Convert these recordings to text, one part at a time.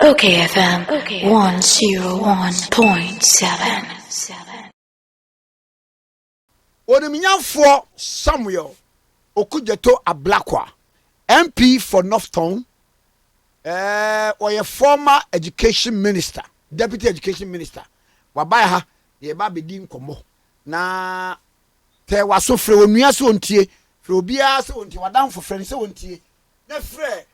OKFM 101.7. Oniminyafo Samuel Okudzeto Ablakwa, MP for Northtown, or former education minister, deputy education minister. Wabaya ha ye ba bedi nkomo na te waso fre onua so ontie fre obia so ontie wadan fo fre so ontie na fre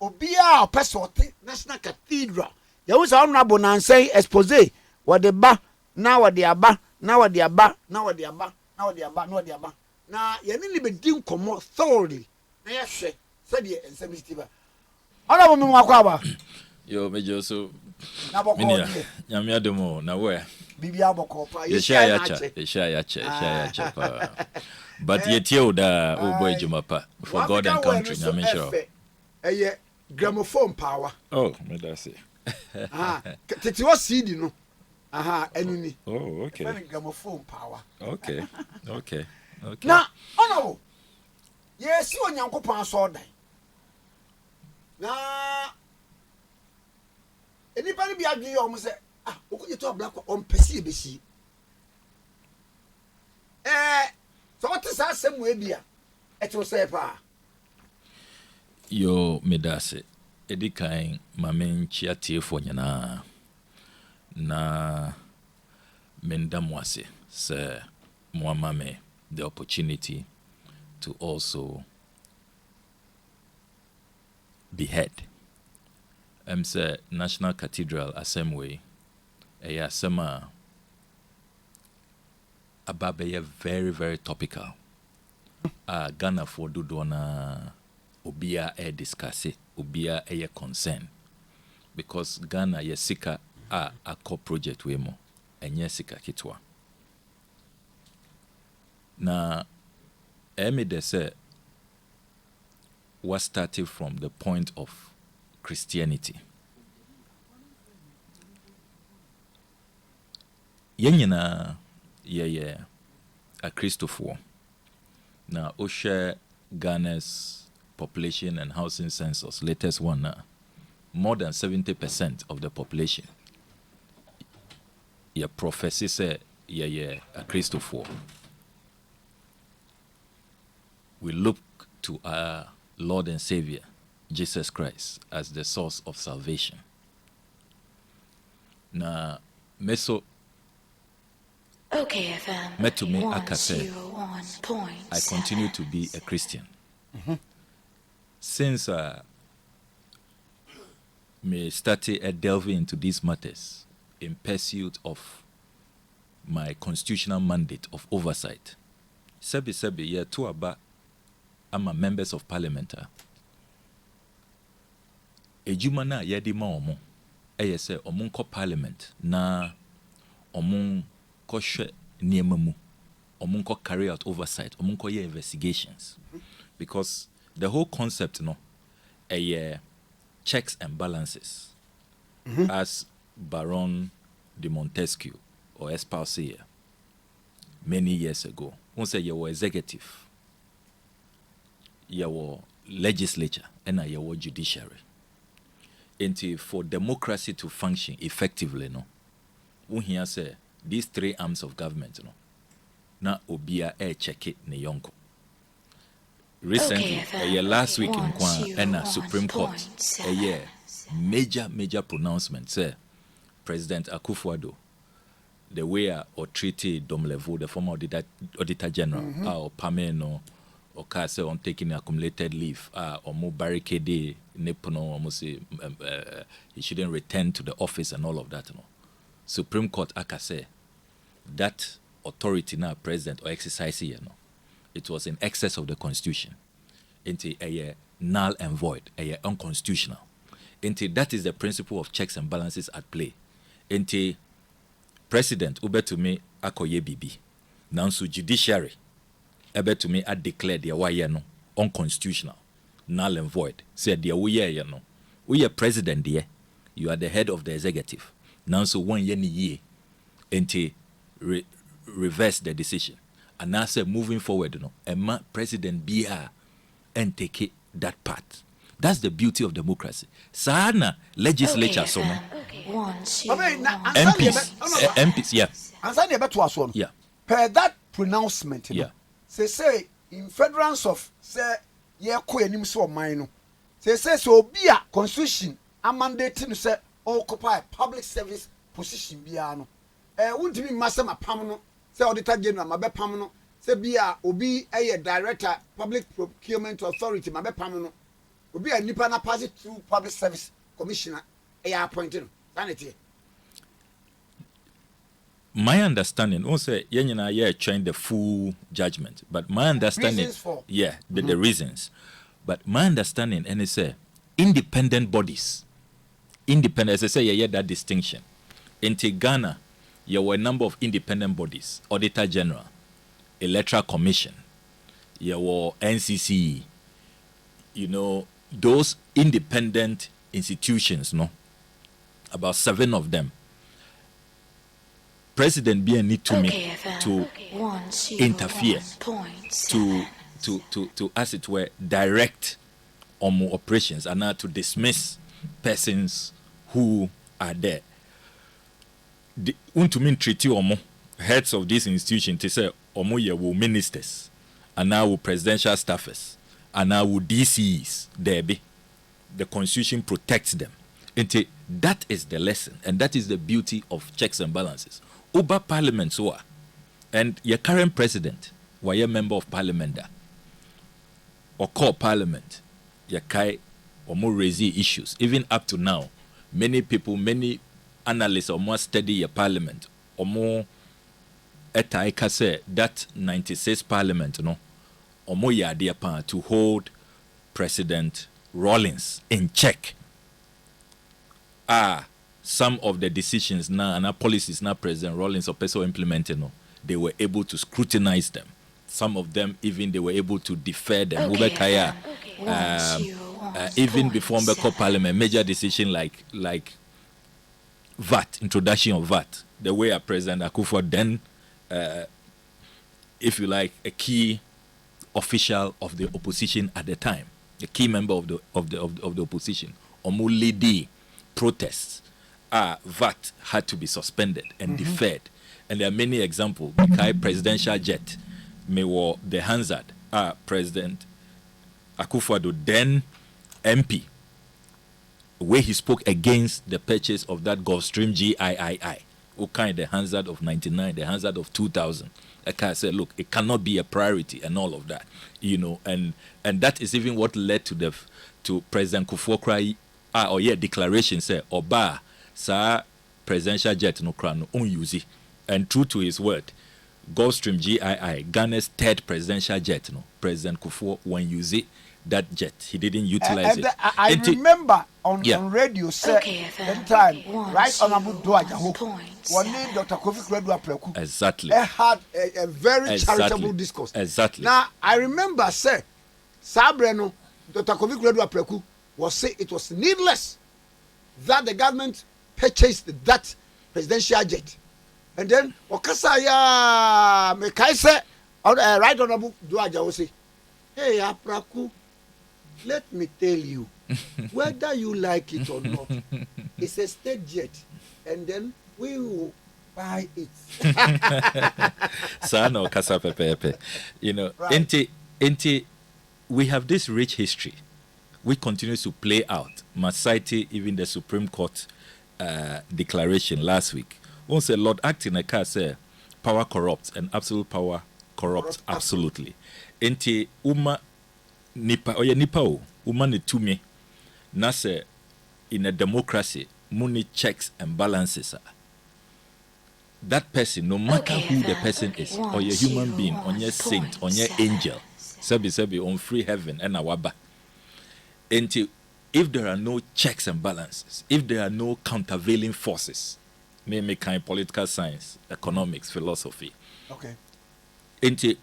obia opesote National Cathedral ya wo sa onabo nansen expose wode ba na wode aba na wode aba na wode aba na wode aba na wode aba na ye ni bedi nkomo thoroughly na ye hwe said ye ensemistiba ona bo me akwa ba yo mejo so na boko die nyame ademo na we bibia boko pa ye share ya che pa but ye tie da o boy juma pa for God and country nyame sure eh gramophone power oh me da say tete o CD no enini oh okay gramophone power okay na ono ye si onyankopon so dan na enipa ni bi adwi o mo se Okudzeto Ablakwa on pesi ebesi so what is asem we bia e to say pa yo medase edikan mamen chiatiefo nyana na mendamwase se moamame the opportunity to also be heard. Say National Cathedral Assembly asema ababe very very topical. Ghana for dudona obia discuss it, obia concern because Ghana sika a core project we mo enye sika kitwa. Na de say was started from the point of Christianity. Yenyina ye a Christopher. Now Osha Ghana's population and housing census, latest one, more than 70% of the population. Your prophecy say a Christopher. We look to our Lord and Savior Jesus Christ as the source of salvation. Na meso OKFM metumi akase I continue to be a Christian. Since me started delving into these matters in pursuit of my constitutional mandate of oversight. Sebi ye to aba ama members of parliament. Ejuma na yedi ma omo se omo nko parliament na omo ko hwe niema mu omo nko carry out oversight omo nko ye investigations because the whole concept no checks and balances as Baron de Montesquieu or espoused many years ago. One say you were executive, you were legislature and you were judiciary. And for democracy to function effectively, no, we hear say these three arms of government, no, na obia check it ne yonko. Recently, last week in Kwan and Supreme Court, major pronouncement say President Akufo-Addo, the way or treaty Domlevo, the former Auditor General, or Pameno, or Kase on taking accumulated leave, or more barricade, Nepono, almost say he shouldn't return to the office and all of that. No. Supreme Court Akase, that authority now president or exercise here, no, it was in excess of the Constitution. Into a null and void, unconstitutional. Into that is the principle of checks and balances at play. Into President Ubetumi akoye bibi. Now so judiciary Ubetumi a declared the why no unconstitutional, null and void. Said the we no. We are president there. You are the head of the executive. Now so 1 year into reverse the decision. And now say moving forward, no, president BR and take it that part. That's the beauty of democracy. Sana legislature so no. MPs, yeah. Answer the to us one. Yeah. Per that pronouncement, yeah. Say in federance of say ye ko anim so man no. Say so be a constitution a mandate no say occupy public service position bia no. Wuntimi masema pam no say auditor general mabe pam no say bia obi director public procurement authority mabe pam no. Obi a nipa na pass it through public service commissioner appointed. Sanity. My understanding, also, trying the full judgment, but my understanding, the reasons, but my understanding, and it's independent bodies, independent, as I say, that distinction. In Ghana, there were a number of independent bodies: Auditor General, Electoral Commission, there were NCC. Those independent institutions, about 7 of them. President BN need to interfere to as it were direct operations and not to dismiss persons who are there. To mean treaty heads of this institution to say will ministers and now presidential staffers and now DCs there be. The constitution protects them. And that is the lesson, and that is the beauty of checks and balances. Uber Parliament so and your current president, were a member of parliament or call parliament, your kai or more raise issues. Even up to now, many people, many analysts or more study your parliament or more etaika say that 96 parliament, or more idea to hold President Rawlings in check. Some of the decisions now and our policies now President Rawlings or person implementing, they were able to scrutinize them. Some of them even they were able to defer them. Even before Mbeko Parliament, major decision like VAT, introduction of VAT, the way President Akufo then, if you like, a key official of the opposition at the time, a key member of the opposition, leading protests. VAT had to be suspended and deferred. And there are many examples. The presidential jet, the Hansard, President Akufo-Addo, then MP, where he spoke against the purchase of that Gulfstream GIII, the Hansard of 99, the Hansard of 2000. I said, look, it cannot be a priority and all of that, and that is even what led to President Kufuor declaration say Oba sa presidential jet no crown on use it. And true to his word, Gulfstream GII, Ghana's 3rd presidential jet, President Kufuor when use it, that jet he didn't utilize it. I remember on radio that time, right honorable Duajaho, one name Dr. Kofi Ablakwa. Exactly. Had a very charitable discourse. Exactly. Now I remember Sabreno, Dr. Kofi Ablakwa was say it was needless that the government purchased that presidential jet. And then Okasaya Mekaise, right honorable Duajaho say, hey Ablakwa, let me tell you, whether you like it or not, it's a state jet, and then we will buy it. Sano kasa pepe. Enti, we have this rich history. We continue to play out. Society, even the Supreme Court declaration last week. Once a Lord acting a car say, power corrupts and absolute power corrupts absolutely. Enti nipa umani tumi nase in a democracy money checks and balances that person no matter who the person is or your human being on your saint on your angel sebi on free heaven and awaba until if there are no checks and balances, if there are no countervailing forces, namely kind political science, economics, philosophy, until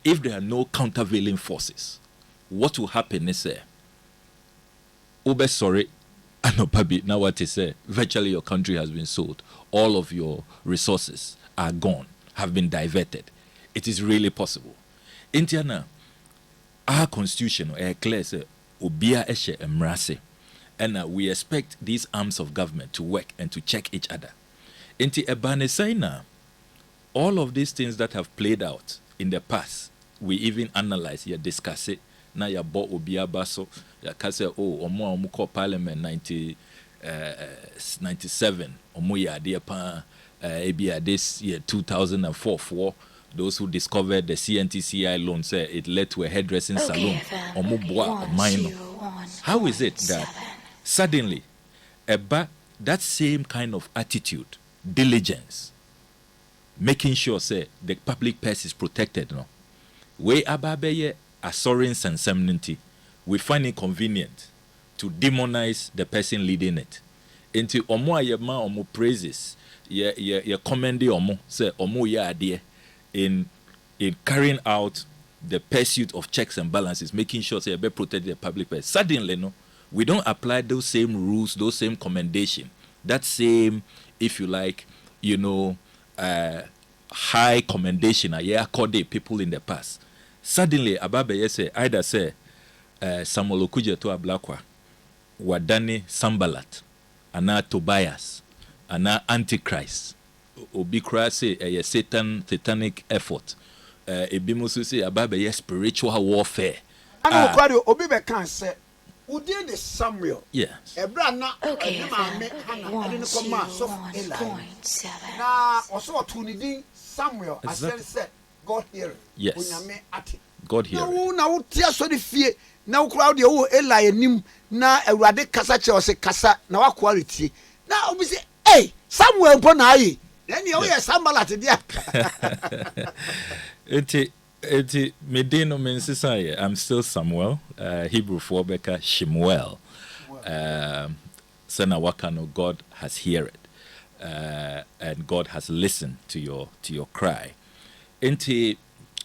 if there are no countervailing forces, what will happen is sorry, now what is virtually your country has been sold. All of your resources are gone, have been diverted. It is really possible. Indiana, our constitution clear say obia eshe emrase. And we expect these arms of government to work and to check each other. Inti ebane saina, all of these things that have played out in the past, we even analyze, you discuss it. Na ya bo obia baso, ya kase omo call parliament 97, omo ya de pa this year 2004. Those who discovered the CNTCI loan say it led to a hairdressing salon. Omo boa minor. How is it that suddenly, that same kind of attitude, diligence, making sure say the public purse is protected, no? We ababeye assurance and solemnity, we find it convenient to demonize the person leading it. Into omo ayema omo praises, ye commend omo say omo ya adie in carrying out the pursuit of checks and balances, making sure say be protect the public purse. Suddenly, no, we don't apply those same rules, those same commendation, that same, if you like, high commendation I accorded people in the past. Suddenly, Ababe say either say Samuel Okudzeto Ablakwa, Wadani Sambalat, Ana Tobias, Ana Antichrist, Obikra say a satanic effort. Ebimusu say Ababe spiritual warfare. And Obibe can say, who did the Samuel? Yes. OKFM 101.7. Now, also Tunidin Samuel, as I said, God hear. Yes. God hear. Now, tears so the fear. Now, crowd your Eli and him. Now, a radic Casacha or say Casa, now quality. Now, we say, hey, Samuel Bonai. Then you hear Sambalat. Eti medeno mensisaye. I'm still Samuel. Hebrew for Beka Shemuel. Sena Wakano, God has heard it, and God has listened to your cry. Enti,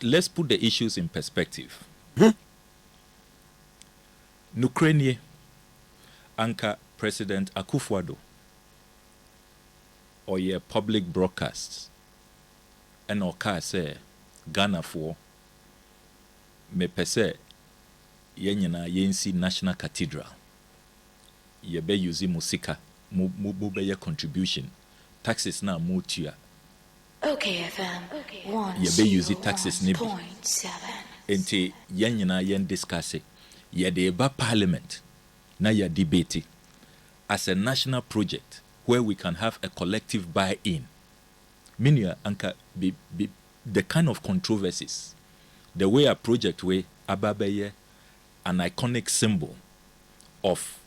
let's put the issues in perspective. Nukrenie, Anka President Akufo-Addo, or your public broadcasts, and Oka say Ghana for me pese yenyina yensi National Cathedral. Yebe use musika mu be your contribution. Taxes na mu tua. OKFM 101.7. Yebe use taxes nibi. Enti yenyina yen discuss ye de ba parliament na ya debate as a national project where we can have a collective buy-in. Meaning anka be the kind of controversies, the way a project way ababeye an iconic symbol of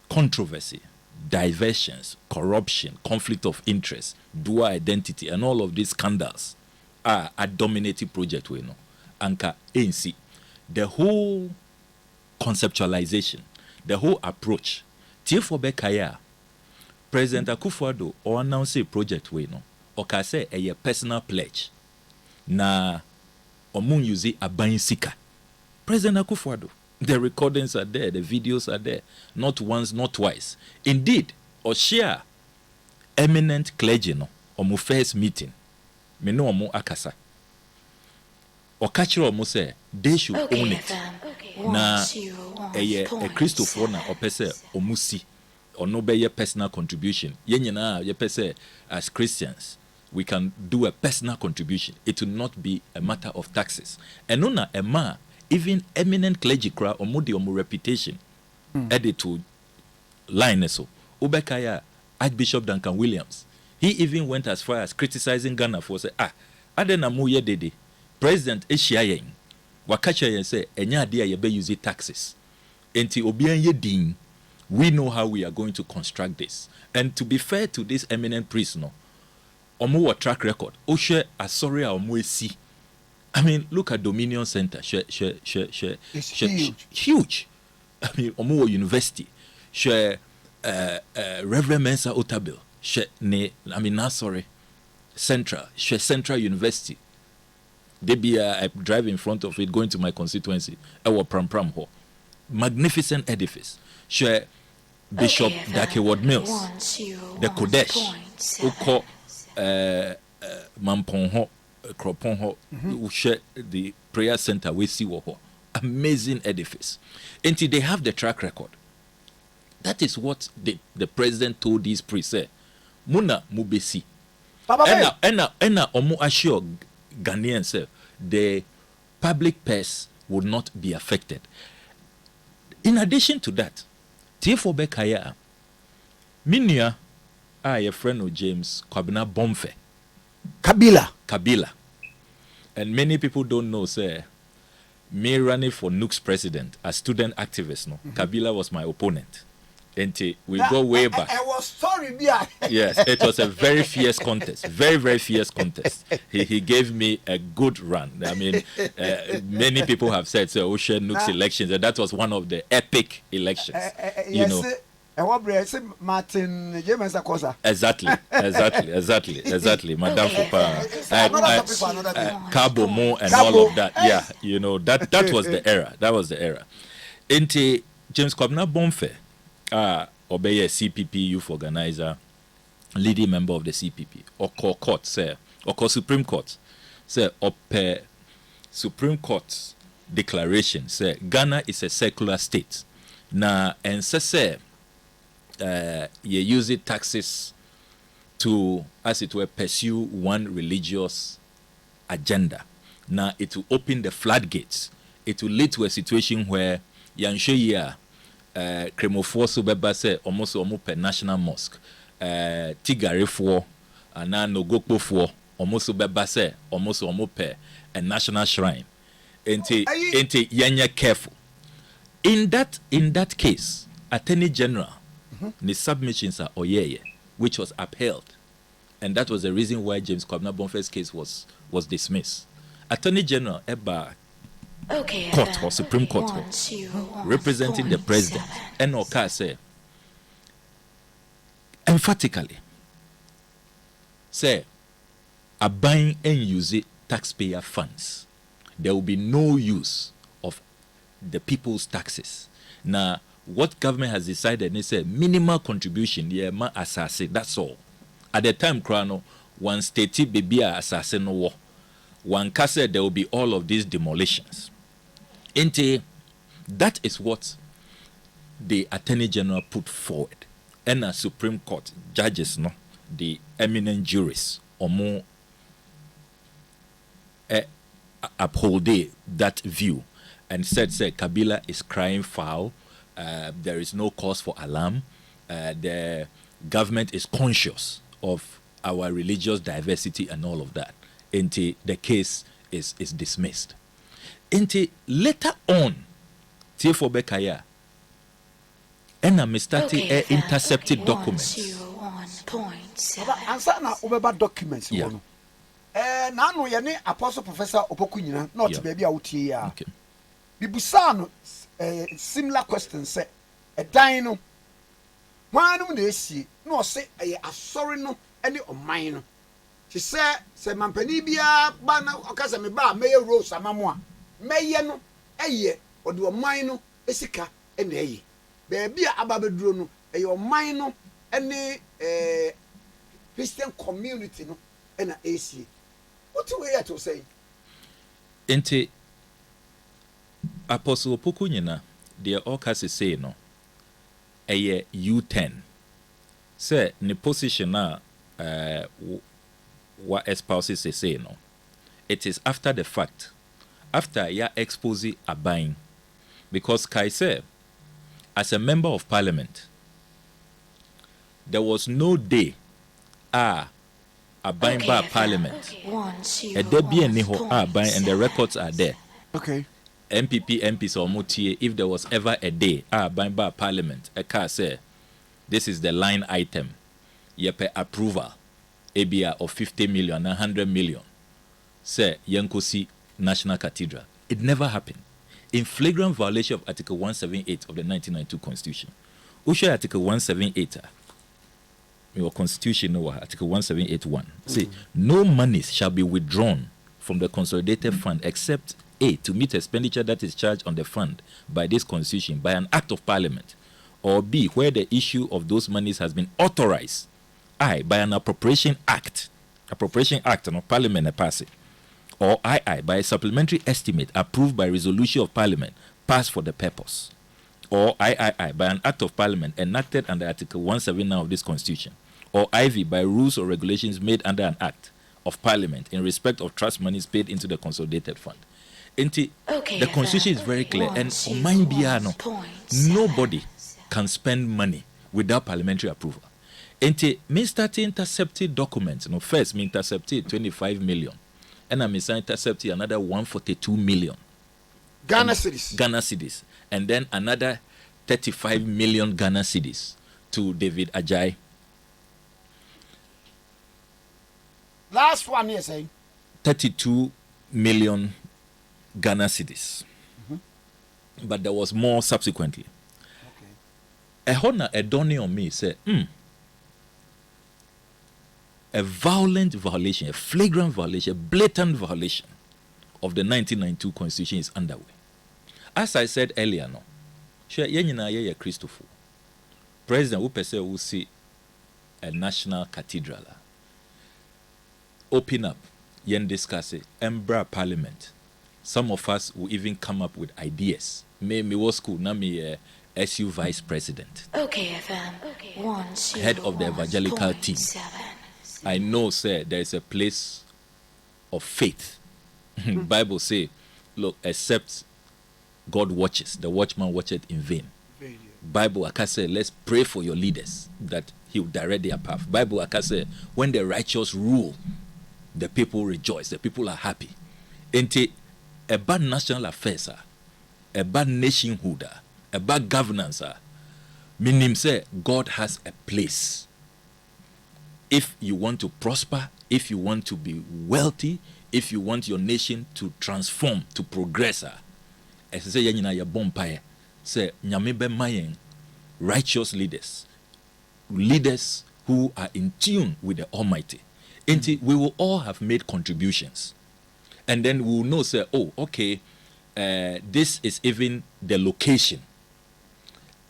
controversy, diversions, corruption, conflict of interest, dual identity, and all of these scandals are a dominating project we know. Anka ANC, the whole conceptualization, the whole approach, Tiefobekaya, President Akufo-Addo or announce a project we know, or can say a personal pledge. Na omun use aban sika. President Akufo-Addo, the recordings are there, the videos are there, not once, not twice. Indeed, or share eminent clergy no omu first meeting. Me no omu akasa. Or catch omu say they should own it. Na a Christopher na opese omusi or no be your personal contribution. Yenyina ye pese as Christians. We can do a personal contribution. It will not be a matter of taxes. And nona ema, even eminent clergy cry or mudi omu reputation, added to line so. Ubekaya Archbishop Duncan Williams. He even went as far as criticizing Ghana for say, adena mu ye dede. President Eshiayen, wakacha yen say, enya dia ye be use taxes. Enti obian ye din. We know how we are going to construct this. And to be fair to this eminent priest, no, omo track record. Oshe asori a omo esi. I mean, look at Dominion Center. It's huge. Huge. I mean, omo university. Reverend Mensa Otabil. Sorry. Central University. They be I drive in front of it going to my constituency. Ewa Pram Ho. Magnificent edifice. Bishop Dakeward Mills. The Kodesh. Oko Mamponho, Kroponho, the prayer center we see wo. amazing edifice. Until they have the track record. That is what the president told these priests. Say, Muna mubesi. Ena omu assure Ghanaians say the public purse would not be affected. In addition to that, Tiefo Bekaya, Minia, a friend of James Kwabena Bomfe. Kabila. And many people don't know, sir, me running for Nook's president as student activist, no. Kabila was my opponent. And we go way back. I was sorry, Bia. Yes, it was a very fierce contest. Very, very fierce contest. He gave me a good run. I mean, many people have said, so Ocean Nook's elections, and that was one of the epic elections. You know. Martin James Akosa. Exactly. Madame Fupa, Cabo Mo, and all of that. Yeah, you know, that was the era. That was the era. Into James Kwabena Bomfe, obey a CPP youth organizer, leading member of the CPP, or court, sir, or Supreme Court, sir, Supreme Court declaration, sir, Ghana is a secular state. Now, and sir, you use it taxes to, as it were, pursue one religious agenda. Now, it will open the floodgates. It will lead to a situation where Yanshoya, Kremofoso Bebase, almost per national mosque, Tigare for, and now Nogokpo for, almost Bebase, almost per a national shrine. Ente Yanya careful. In that case, Attorney General, the submissions are Oyeye, which was upheld. And that was the reason why James Kwabena Bomfe's case was dismissed. Attorney General Eba Court or Supreme Court representing the president, Enoka said emphatically, say, buying and use taxpayer funds. There will be no use of the people's taxes. Now, what government has decided, they say minimal contribution, ma assassin, that's all. At the time, Krano, one state baby assassin no war. One case there will be all of these demolitions. That is what the Attorney General put forward. And the Supreme Court judges, no, the eminent jurists, or more uphold that view and said, Kabila is crying foul. There is no cause for alarm. The government is conscious of our religious diversity and all of that. Until the case is dismissed. Until later on, Tiefo Bekaya, and Mr. intercepted documents. Answer na ubeba documents. Yeah. Na no ye Apostle Professor Opoku nyina not baby a wotie ya. Okay. Bibusa no similar question say dan no wanum na esi no say asori no ene oman no. She said se mampani bia ba na okasa me ba meye rose amamo a meye no ode oman no esika ene eye. Baby a ababeduro no oman no ene Christian community no ena esi. What do we have to say? Ente Apostle Opoku nyina de okase say no eye U10 say ne position na what espouses say no, it is after the fact, after ya expose abain, because Kai said, as a member of parliament, there was no day abain by parliament. A debut and niho abain, and the records are there. Okay. MPs or mutie, if there was ever a day abain by parliament, a car say, this is the line item, yepe approval. ABR of 50 million, 100 million, say Yankosi National Cathedral. It never happened. In flagrant violation of Article 178 of the 1992 Constitution. Usha Article 178, your Constitution, Article 178(1). Say, no monies shall be withdrawn from the consolidated fund except A, to meet expenditure that is charged on the fund by this Constitution by an act of Parliament, or B, where the issue of those monies has been authorized by an appropriation act no Parliament pass it, or II by a supplementary estimate approved by resolution of Parliament passed for the purpose, or III by an act of Parliament enacted under Article 179 of this Constitution, or IV by rules or regulations made under an act of Parliament in respect of trust monies paid into the consolidated fund. The Constitution is very clear, and on mine nobody can spend money without parliamentary approval. Me started intercepted documents. First, me intercepted 25 million, and I intercepted another 142 million Ghana cedis, and then another 35 million Ghana cedis to David Ajay. Last one year saying 32 million Ghana cedis. But there was more subsequently. A honor a donny on me said, a violent violation, a flagrant violation, a blatant violation of the 1992 Constitution is underway. As I said earlier, no, Christopher, President Upese will see a national cathedral. Open up, yen discuss it, embra parliament. Some of us will even come up with ideas. Me was school, na me SU vice president. OKFM. Head of the evangelical team. I know, sir, there is a place of faith. Bible say, look, except God watches, the watchman watcheth in vain. Bible aka say, let's pray for your leaders that he will direct their path. Bible aka say, when the righteous rule, the people rejoice, the people are happy. Ente a bad national affairs, a bad nationhood, a bad governance, meaning say God has a place. If you want to prosper, if you want to be wealthy, if you want your nation to transform, to progress, as say yenina bompire, say nyame be mayen righteous leaders, leaders who are in tune with the Almighty. We will all have made contributions, and then we will know, say, oh, okay, this is even the location.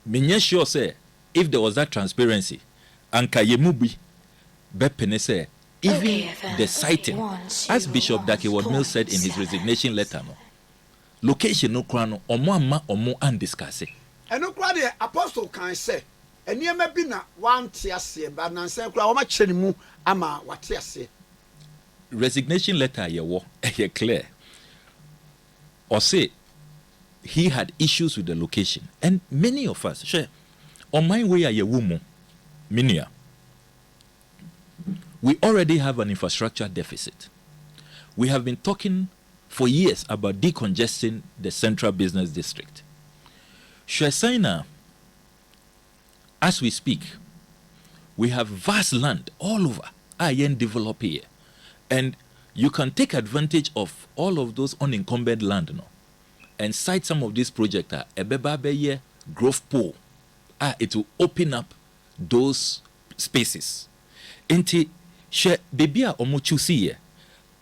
Menye sure say if there was that transparency, anka yemubi bepene say even the sighting, as Bishop Dakeward Mills said in his resignation letter, no location no krano omo ama omo andiscuss. And no crowd the apostle can say, and near me be na one tiase, but nansen kra o ma kyere mu ama watiase. Resignation letter ye clear. Or say he had issues with the location, and many of us share on my way a woman minia. We already have an infrastructure deficit. We have been talking for years about decongesting the central business district. Shresaina, as we speak, we have vast land all over Ayen develop here, and you can take advantage of all of those unencumbered land now and cite some of these projects. Ebebabeye growth pool, it will open up those spaces. Enti she bebia omochusi ye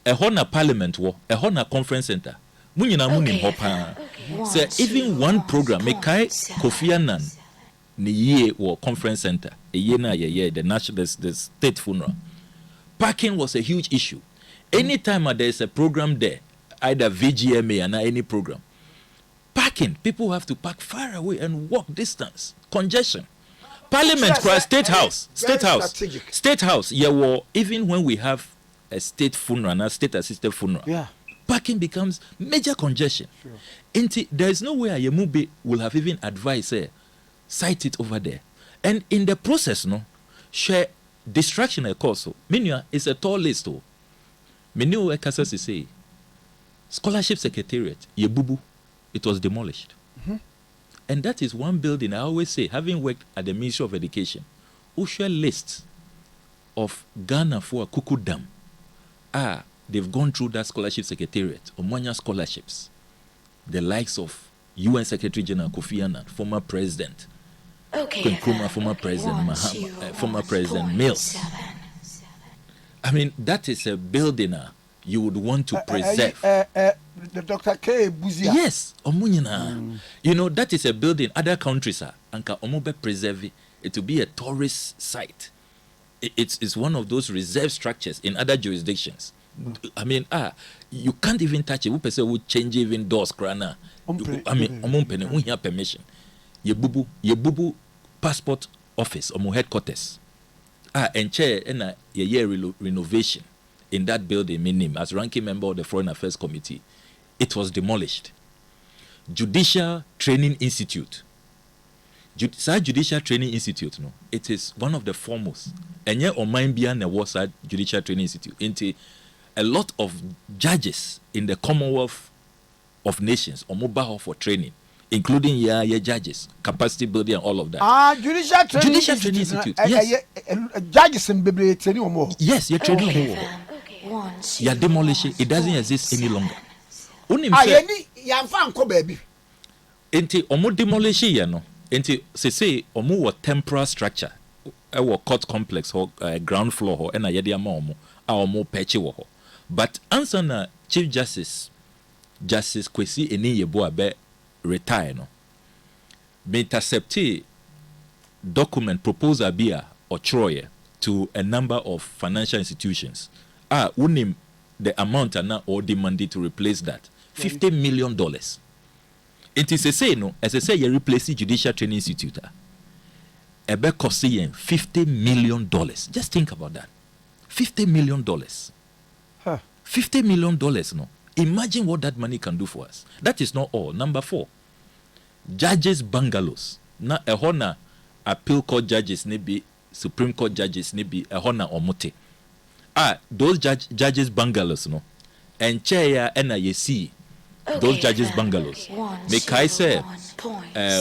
a hona parliament wo a hona conference center munyina munim hopa say even one program mekai Kofi Annan ni ye wo conference center a ye na ye the national the state funeral. Parking was a huge issue. Anytime there is a program there, either VGMA or any program, parking, people have to park far away and walk distance, congestion. Parliament, State House. Yeah, well, even when we have a state funeral and a state assisted funeral, parking becomes major congestion. Sure. There is no way Ayemube will have even advised, cite it over there. And in the process, no, share distraction, of course. Minya is a tall list. Menu Ekasasi say, Scholarship Secretariat, Yebubu, it was demolished. And that is one building, I always say, having worked at the Ministry of Education, who share lists of Ghana for Kuku Dam. They've gone through that Scholarship Secretariat, Omanya scholarships. The likes of UN Secretary General Kofi Annan, former President, Nkrumah, former President former President Mills. I mean, that is a building you would want to preserve. The Dr. K. Buzia. Yes, Omunyana. You know, that is a building other countries are anka omobe preserve it to be a tourist site. It's one of those reserve structures in other jurisdictions I mean, you can't even touch it. Who person would change even doors, crana? I mean, we have permission. Ye bubu passport office or headquarters. And chair and a year renovation in that building, meaning as ranking member of the Foreign Affairs Committee, it was demolished. Judicial Training Institute. Judicial Training Institute, no, it is one of the foremost. And yet, on mine beyond the was Judicial Training Institute. Into a lot of judges in the Commonwealth of Nations or mobile for training, including your judges, capacity building, and all of that. Judicial Training Institute. Yes. Judges in Bible training or more. Yes, you're training more. You're demolishing. It doesn't exist any longer. Baby. Enti omo demolition ya no. Enti say omo temporary structure. Court complex or ground floor ho na yede ama omo peche wo ho. But answer na Chief Justice Kwesi Eniyebo abe retire no. Be intercepted document proposal bia or troye to a number of financial institutions. Unim the amount na or demanded to replace that. $50 million. It is a say no, as I say, you replace the Judicial Training Institute. Ebe cost $50 million. Just think about that. $50 million. $50 million, no. Imagine what that money can do for us. That is not all. Number 4, judges bungalows. Na ehona appeal court judges maybe Supreme Court judges maybe ehona omote. Those judges bungalows, no. And chair and you see those judges bungalows. Make I say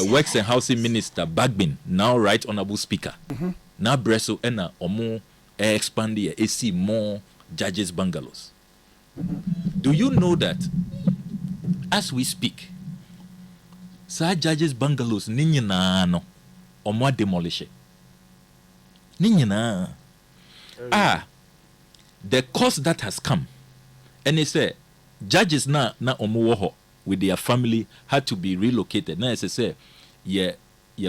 Works and Housing Minister Bagbin, now Right Honorable Speaker. Now Bresso and omo expand here, see more judges bungalows. Do you know that as we speak, sir judges bungalows ninyina no omo demolish it. Ninyina. The cost that has come, and they say judges na omo with their family had to be relocated. Now as I say, ye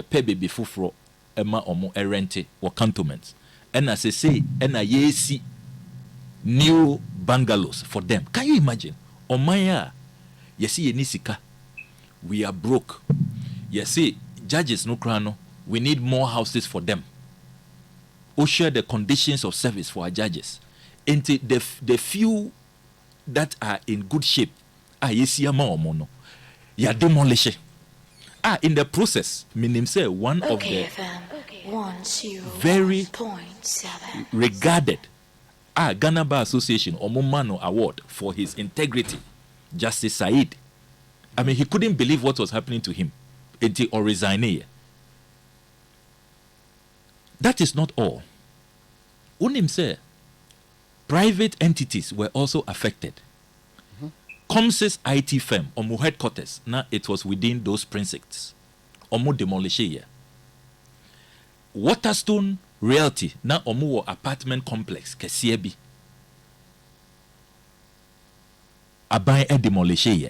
pay baby fufro ema omo rente or cantonments. And as I say, and I see new bungalows for them. Can you imagine? Omaya, you see Nisika, we are broke. You see, judges no crano, we need more houses for them. Who share the conditions of service for our judges. And the few that are in good shape, you see a mono, you are demolishing. In the process, meaning say one of the very regarded Ghana Bar Association Omumano Award for his integrity, Justice Said. I mean, he couldn't believe what was happening to him until or resign. That is not all. Unim say private entities were also affected. Comsys IT firm, Omu headquarters, now it was within those precincts. Omu demolition. Waterstone Realty, now Omu apartment complex, Kesiebi. Abai e demolition.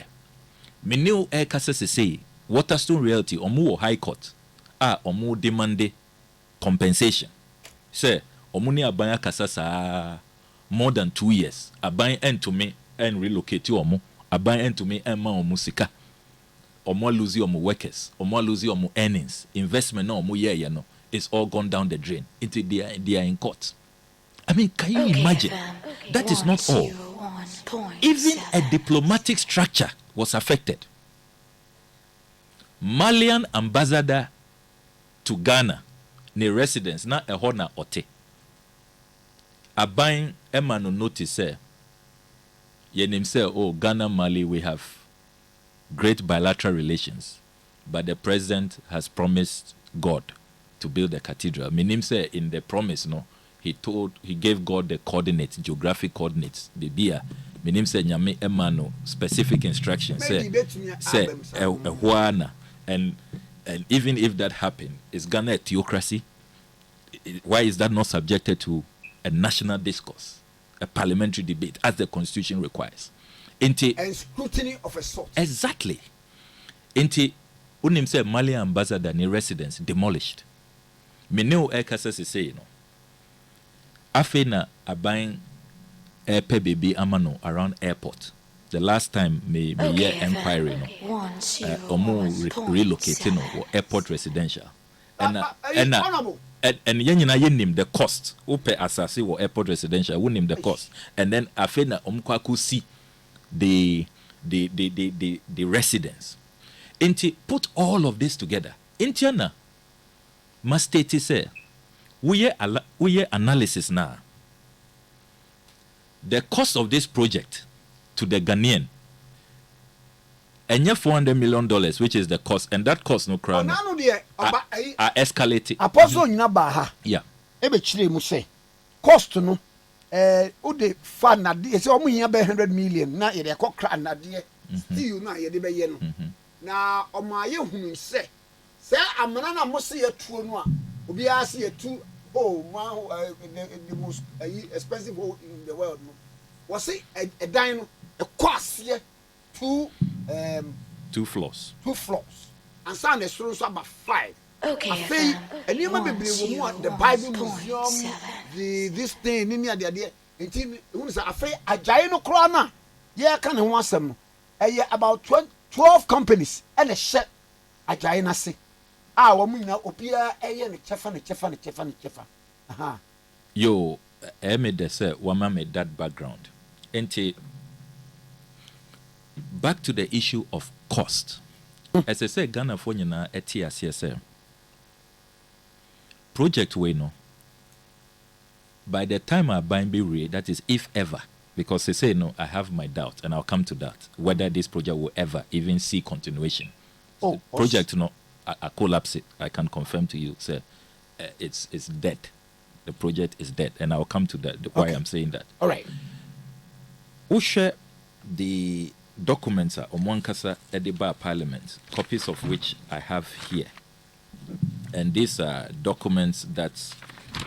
Menil e kase say Waterstone Realty, Omu High Court, Omu demande compensation. Say, Omu ni abaya kasa more than 2 years. Abai end to me and relocate to Omu. Abai end to me and ma Omu sika. Omu lose Omu workers. Omu lose Omu earnings. Investment no Omu yeah no. It's all gone down the drain. Into they are in court. I mean, can you imagine? That is not all. Even a diplomatic structure was affected. Malian ambassador to Ghana, ne residence na ehona ote. Abain emano notice say, yenim say, oh, Ghana, Mali, we have great bilateral relations, but the president has promised God to build a cathedral. Meaning say in the promise, no, he gave God the coordinates, geographic coordinates, the beer. Meaning say nyame emano specific instructions say huana, and even if that happened, is Ghana a theocracy? Why is that not subjected to a national discourse, a parliamentary debate, as the constitution requires? And scrutiny of a sort. Exactly. Inti unim say Mali ambassador ni residence demolished. Meneo ekasa se say no. Afe na aban airport baby amano around airport. The last time me year inquiry no. Relocating or airport residential. And yenyina the cost. Upe asasi or airport residential, we name the cost. And then afena omkwaku see the residents. Inti put all of this together. Intiana must state say we analysis now. The cost of this project to the Ghanaian and $400 million, which is the cost, and that cost no crown are escalating. Apostle Nabaha. Yeah. Ebe mu say cost no ude fan na de say omo nya be 100 million na ye de kokra na de still na ye de be ye no. Na omo aye hunu say amana na mo se ye tuo no a obi a se ye tu the most expensive hole in the world no. Was it a dine no a cost here two floors. And some the students about 5. Okay. And you remember the Bible Museum, this thing in the until I say a giant crana. Yeah, can I want some? About 12 companies and a ship a giant say. Woman opia and chefa. Yo, I made the say woman made that background. And back to the issue of cost. As I say, Ghana for na ETIACSM project we no. By the time I buy be that is if ever, because they say no, I have my doubt, and I'll come to that whether this project will ever even see continuation. Project no, I collapse it. I can confirm to you, sir, it's dead. The project is dead, and I'll come to that. Why I'm saying that. All right. Who share the documents are Omwankasa Ediba Parliament, copies of which I have here. And these are documents that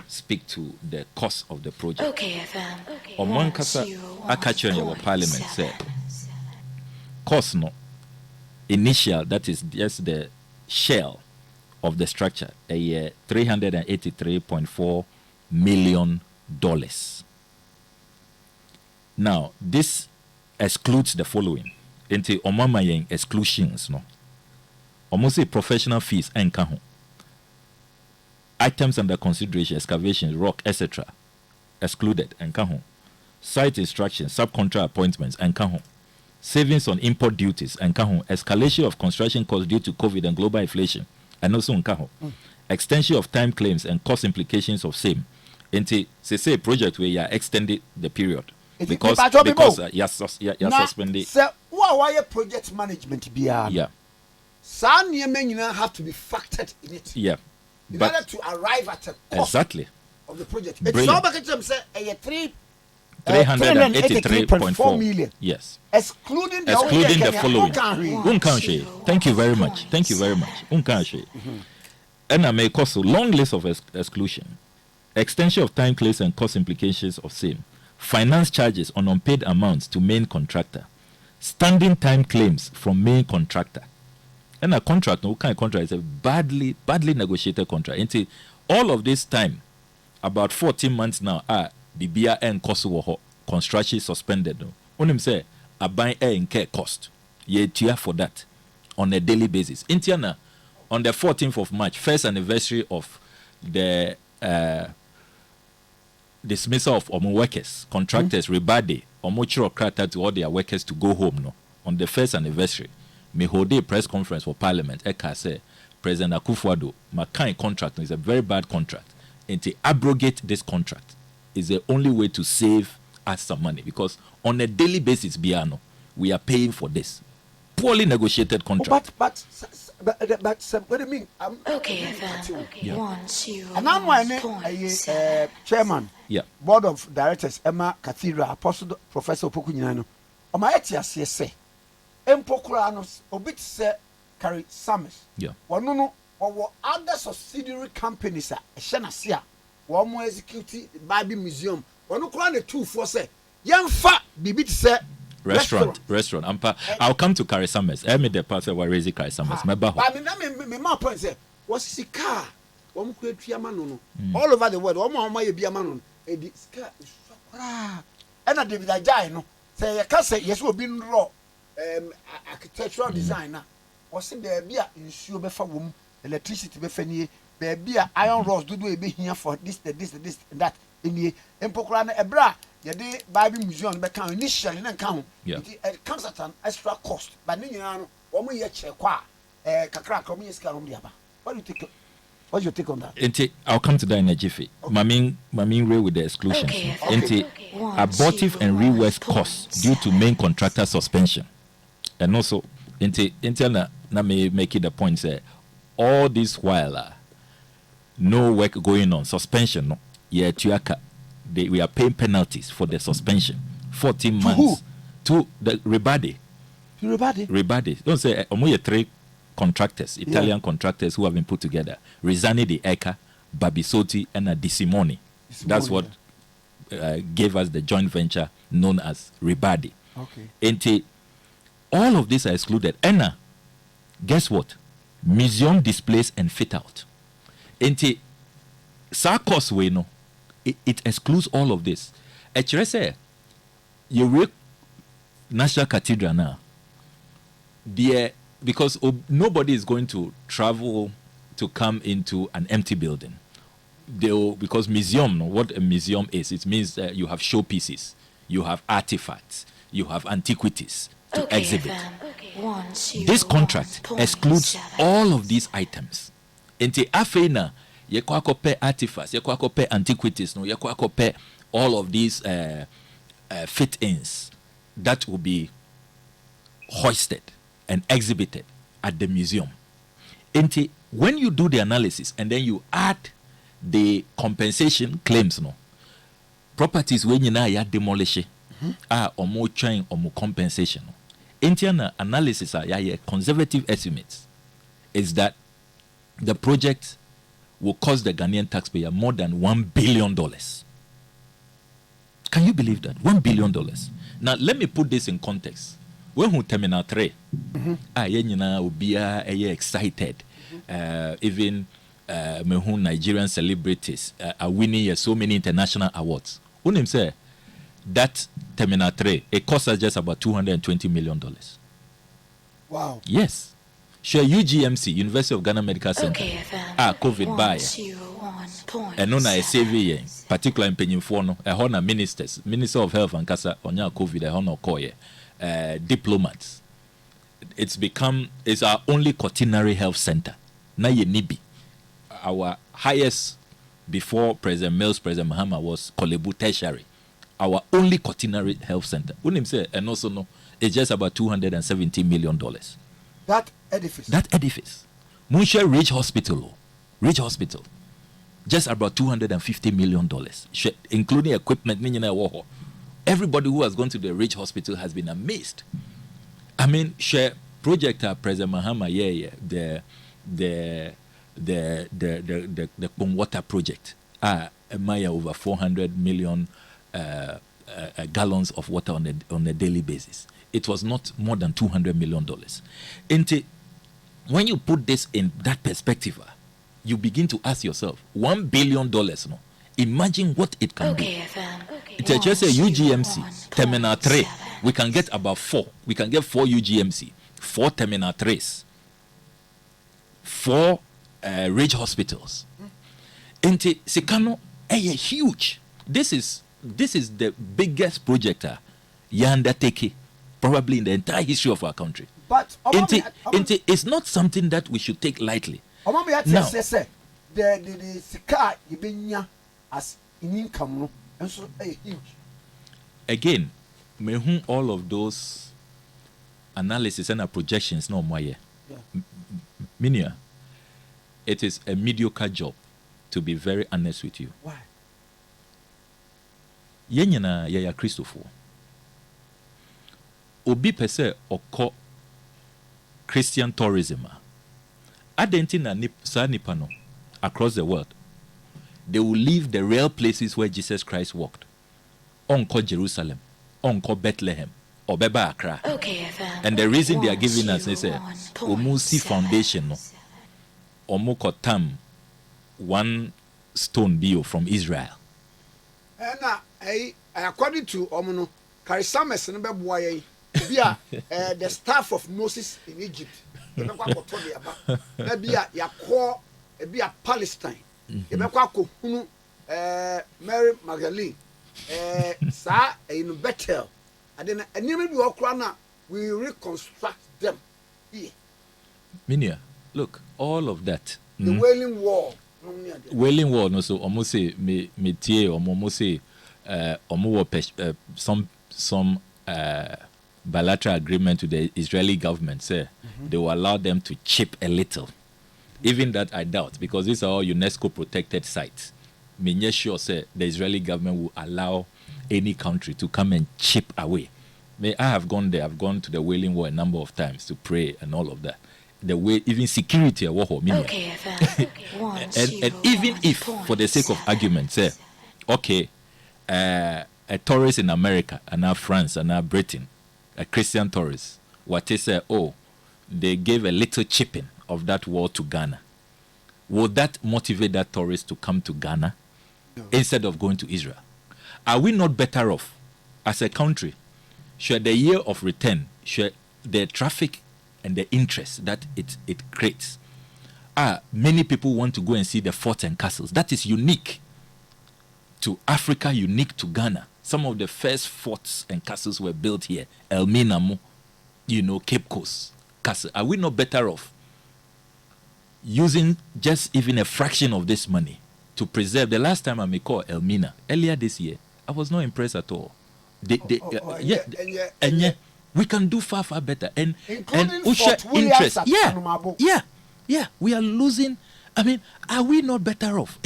speak to the cost of the project. Okayfm. Omwankasa Akacho in your parliament said, cost no initial, that is just the shell of the structure, a year $383.4 million. Now, this excludes the following. Into Omamayeng exclusions, no. Almost professional fees and kaho. Items under consideration, excavations, rock, etc. excluded and kaho. Site instructions, subcontract appointments and kaho. Savings on import duties and kaho. Escalation of construction costs due to COVID and global inflation and also kaho. Extension of time claims and cost implications of same. Into say project where you are extended the period. Because you're suspended. So why project management be yeah. Some nyina have to be factored in it. Yeah. In order to arrive at a cost exactly of the project. It's all back to say a 383.4 million. Yes. Excluding the following. Thank you very much. And I may cause a long list of exclusion. Extension of time claims and cost implications of same. Finance charges on unpaid amounts to main contractor. Standing time claims from main contractor. And a contract, no kind of contract is a badly negotiated contract. And all of this time, about 14 months now, the BRN cost construction suspended. No, only say a buy air in care cost. Ye tier for that on a daily basis. Intiana, on the 14th of March, first anniversary of the dismissal of workers, contractors, rebate, krata to all their workers to go home. No, on the first anniversary, me hold a press conference for Parliament. Eka say President Akufo-Addo, my kind contract is a very bad contract, and to abrogate this contract is the only way to save us some money, because on a daily basis, Biano, we are paying for this poorly negotiated contract. But what do you mean? And I'm chairman, board of directors, Emma Cathedral, Apostle Professor Pokunyano. On my etias, say, Empokuranos, Obit say, carry Summers. One no, or other subsidiary companies, Shanasia, one more executive Bible Museum, one no crown the 2 for say, young fat, Bibit say. Restaurant. I'll come to Carrie Summers. I made the part where raising Carrie Summers. My point say, what's the car? All over the world, ɛna David Ajay no sɛ yɛka sɛ yɛsɛ obi nrɔ architectural design na ɔsɛ baabi a nsuo bɛfa wɔ mu electricity bɛfa nie baabi a iron rods dodo ebɛhia for this that enie mpokora no ɛbrɛ a yɛde Bible museum bɛka initially na nka ho it comes at an extra cost but ne nyinaa no wɔn yɛ kyerɛ kɔ a kakra wɔn yɛ sika wɔn de aba. What's your take on that? I'll come to that in a jiffy. My main way with the exclusions. Abortive and rework costs due to main contractor suspension. And also, na me make it the point say all this while no work going on, suspension no. Yeah, we are paying penalties for the suspension. 14 months to the Ribadi. Don't say three contractors, Italian contractors who have been put together. Rizani de Eka, Babisoti, and Disimoni. That's what gave us the joint venture known as Ribadi. And all of these are excluded. And guess what? Museum displays and fit out. And Sarkos we know it excludes all of this. Actually, say you read National Cathedral now. Because nobody is going to travel to come into an empty building. Because museum, what a museum is, it means you have showpieces, you have artifacts, you have antiquities to exhibit. This contract excludes all of these items. Into Afena, you pay artifacts, you pay antiquities, you pay all of these fit-ins that will be hoisted and exhibited at the museum. And when you do the analysis and then you add the compensation claims, properties when you now demolish are or more trying or more compensation. Indian analysis are conservative estimates is that the project will cost the Ghanaian taxpayer more than $1 billion. Can you believe that? $1 billion. Now let me put this in context. When who Terminal 3, we excited. Even Nigerian celebrities are winning so many international awards. Unim say that Terminal 3, it cost us just about $220 million. Wow. Yes. Sure, UGMC, University of Ghana Medical Center, COVID buy. And no na SAV, particularly in Penyinfono, a honor ministers, Minister of Health and Kasa, onya COVID, a honor koye. Diplomats. It's our only quaternary health center. Na ye nibi. Our highest before President Mills, President Mahama was Kolebu Tertiary. Our only quaternary health center. Unim say, and also no, it's just about $270 million. That edifice. Munshe Ridge Hospital. Just about $250 million, including equipment. Everybody who has gone to the Ridge Hospital has been amazed. I mean, share project President Mahama, the water project. Maya over 400 million gallons of water on a daily basis. It was not more than $200 million. And when you put this in that perspective, you begin to ask yourself, $1 billion. No? Imagine what it can be. It's just a UGMC, Terminal 3. We can get about 4. We can get 4 UGMC, 4 Terminal 3s, 4 Ridge Hospitals. And Sikano, huge. This is the biggest project Yanda probably in the entire history of our country. But it's not something that we should take lightly. Now, the Sika Ibenya as in income and so huge. Again, all of those analysis and projections no more. Minia, it is a mediocre job, to be very honest with you. Why? Yenyana yaya Christopher. Obi pese oko Christian tourism. Adentina Sanipano across the world. They will leave the real places where Jesus Christ walked. Onko Jerusalem, Onko Bethlehem, or Beba Accra. And the reason they are giving us is Omusi Foundation, Omoko Tam, one stone bio from Israel. according to Omono, Karisames and Bebuay, the staff of Moses in Egypt. Maybe a core, be a Palestine. Mary Magdalene, Sir, in Bethel. And then a name we reconstruct them. Minia, look, all of that. The Wailing Wall. Wailing Wall, no, so almost say me tie, almost say some bilateral agreement with the Israeli government. Say they will allow them to chip a little. Even that I doubt, because these are all UNESCO protected sites. Me sure say the Israeli government will allow any country to come and chip away. I have gone there. I've gone to the Wailing Wall a number of times to pray and all of that. The way, even security, and even if, for the sake of argument, say, okay, a tourist in America and now France and now Britain, a Christian tourist, what they say, they gave a little chipping of that wall to Ghana. Would that motivate that tourist to come to Ghana instead of going to Israel? Are we not better off as a country? Should the year of return, should the traffic and the interest that it creates, many people want to go and see the forts and castles. That is unique to Africa, unique to Ghana. Some of the first forts and castles were built here. Elmina, Cape Coast Castle. Are we not better off using just even a fraction of this money to preserve? The last time I may call Elmina, earlier this year, I was not impressed at all. We can do far better, and Usha interest. Yeah. We are losing. I mean, are we not better off?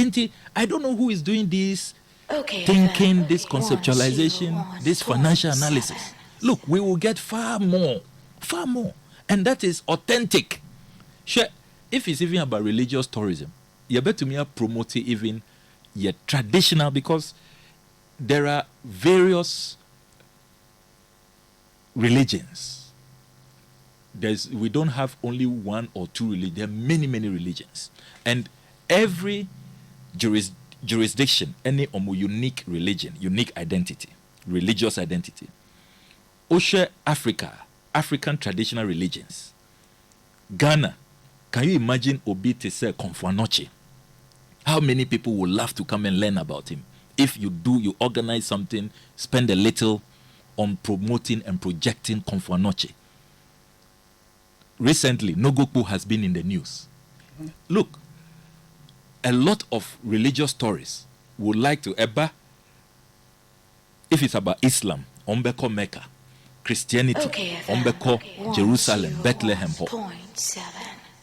I don't know who is doing this thinking, this conceptualization, this financial analysis. Look, we will get far more, and that is authentic. Sure, if it's even about religious tourism, you better me promote even your traditional, because there are various religions. We don't have only one or two religions. There are many religions, and every jurisdiction, any unique religion, unique identity, religious identity. Osha African traditional religions. Ghana, can you imagine Obi Tese Konfuanoche? How many people would love to come and learn about him? If you organize something, spend a little on promoting and projecting Konfuanoche. Recently, Nogoku has been in the news. Look, a lot of religious stories would like to if it's about Islam, Ombeko Mecca, Christianity, Ombeko Jerusalem, Bethlehem.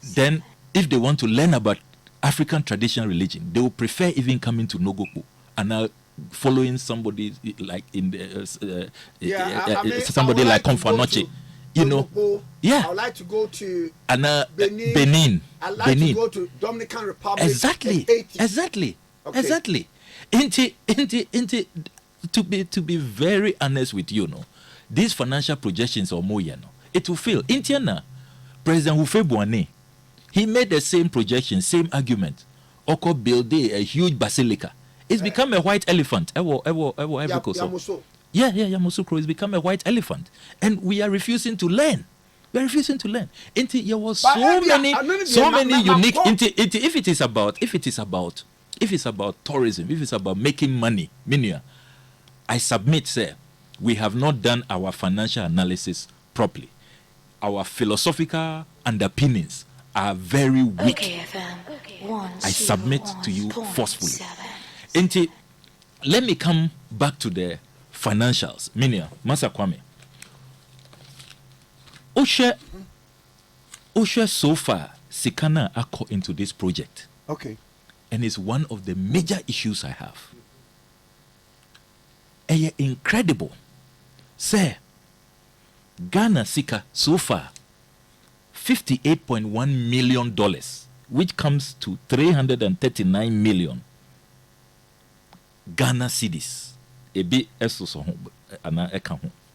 Then, if they want to learn about African traditional religion, they will prefer even coming to Nogoku and now following somebody like somebody like Konfuanoche. I would like to go to Benin. I'd like to go to Dominican Republic. Exactly. To be very honest with you, these financial projections are more, it will fail. Indiana, President Hufebuane, he made the same projection, same argument. Oko build a huge basilica. It's become a white elephant. Yamoussoukro. It's become a white elephant, and we are refusing to learn. There was so many unique. If it is about tourism, if it's about making money, I submit, sir, we have not done our financial analysis properly. Our philosophical underpinnings are very weak. I submit to you forcefully. Let me come back to the financials. Minia, Masa Kwame. Osha so far, Sikana Ako into this project. Okay. And it's one of the major issues I have. And incredible. Say, Ghana Sika so far, $58.1 million, which comes to 339 million Ghana cedis.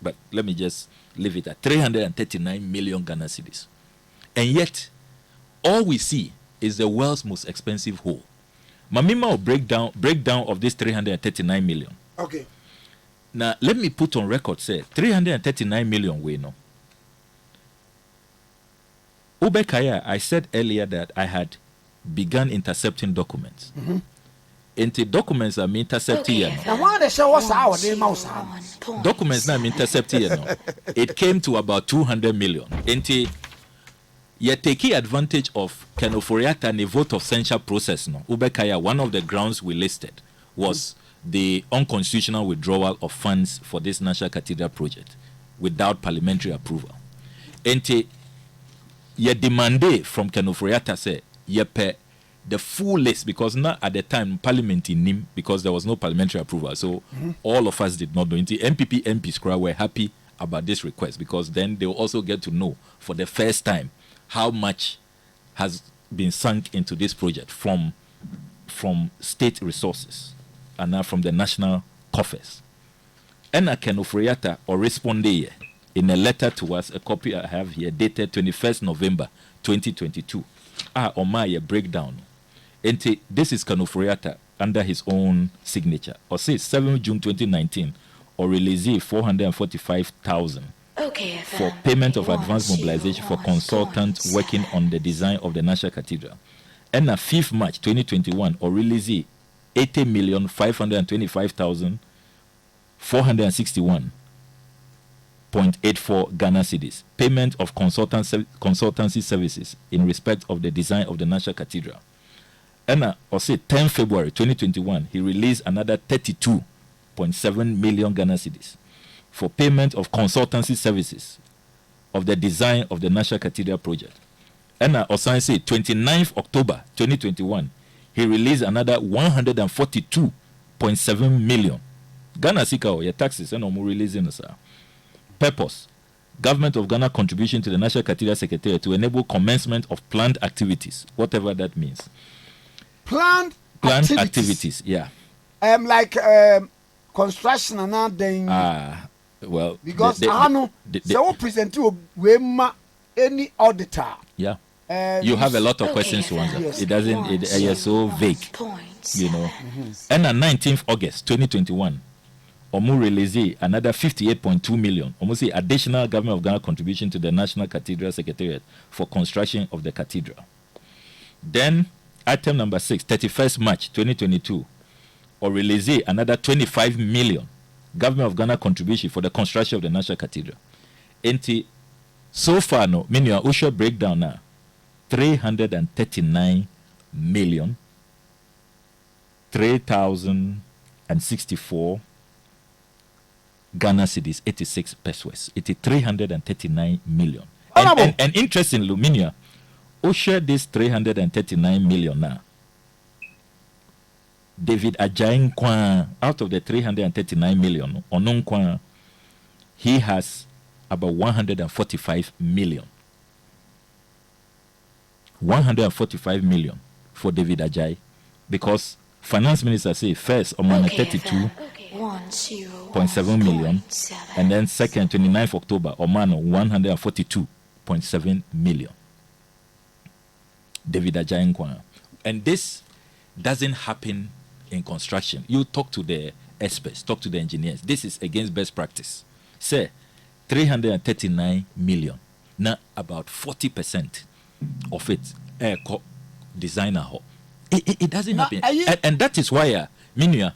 But let me just leave it at 339 million Ghana cedis. And yet, all we see is the world's most expensive hole. Mamima will breakdown of this 339 million. Okay. Now, let me put on record, say, 339 million we know. Ubekaya, I said earlier that I had begun intercepting documents. Into documents I'm intercepting here. Now, why they show us our name Documents now I'm intercepting here. It came to about 200 million. Into you're taking advantage of Kenoforiata and a vote of censure process. No, Ubekaya, one of the grounds we listed was the unconstitutional withdrawal of funds for this National Cathedral project without parliamentary approval. Into you demanded from Kenoforiata say you pay the full list, because not at the time Parliament in NIM, because there was no parliamentary approval. So all of us did not know. The MPP MPs were happy about this request, because then they will also get to know for the first time how much has been sunk into this project from state resources and now from the national coffers. And Kenoforiata or responded in a letter to us, a copy I have here, dated 21st November 2022. On my breakdown. And this is Kenoforiata under his own signature. Or say 7 June 2019, or release 445,000 for payment of advance mobilization for consultants working on the design of the National Cathedral. And 5th March 2021, or release 80,525,461.84 Ghana cedis. Payment of consultancy services in respect of the design of the National Cathedral. And or say 10 February 2021, he released another 32.7 million Ghana cedis for payment of consultancy services of the design of the National Cathedral project. And also say 29th October 2021, he released another 142.7 million Ghana sika your taxes and no releasing sir. Purpose: Government of Ghana contribution to the National Cathedral Secretariat to enable commencement of planned activities, whatever that means. Planned activities, yeah. Like construction and that thing. Well, because I know they will present to any auditor. Yeah. You have a lot of questions to answer. Yes. It doesn't. It's so vague, you know. And on 19th August 2021. Omu release another 58.2 million. Almost additional Government of Ghana contribution to the National Cathedral Secretariat for construction of the cathedral. Then item number 6, 31st March 2022, or release another 25 million Government of Ghana contribution for the construction of the National Cathedral. And so far, no, meaning your usual breakdown now, 339 million 3,064 Ghana cedis, 86 pesos. It is 339 million. And interestingly, Luminia, who share this 339 million now? David Ajayi Kwan, out of the 339 million, Onun Kwan, he has about 145 million. 145 million for David Ajayi, because Finance Minister say first on 32.7 million, and then second 29th October on 142.7 million. David Ajayi Kwan. And this doesn't happen in construction. You talk to the experts, talk to the engineers. This is against best practice. Say 339 million. Now about 40% of it designer. It doesn't happen. And that is why Minu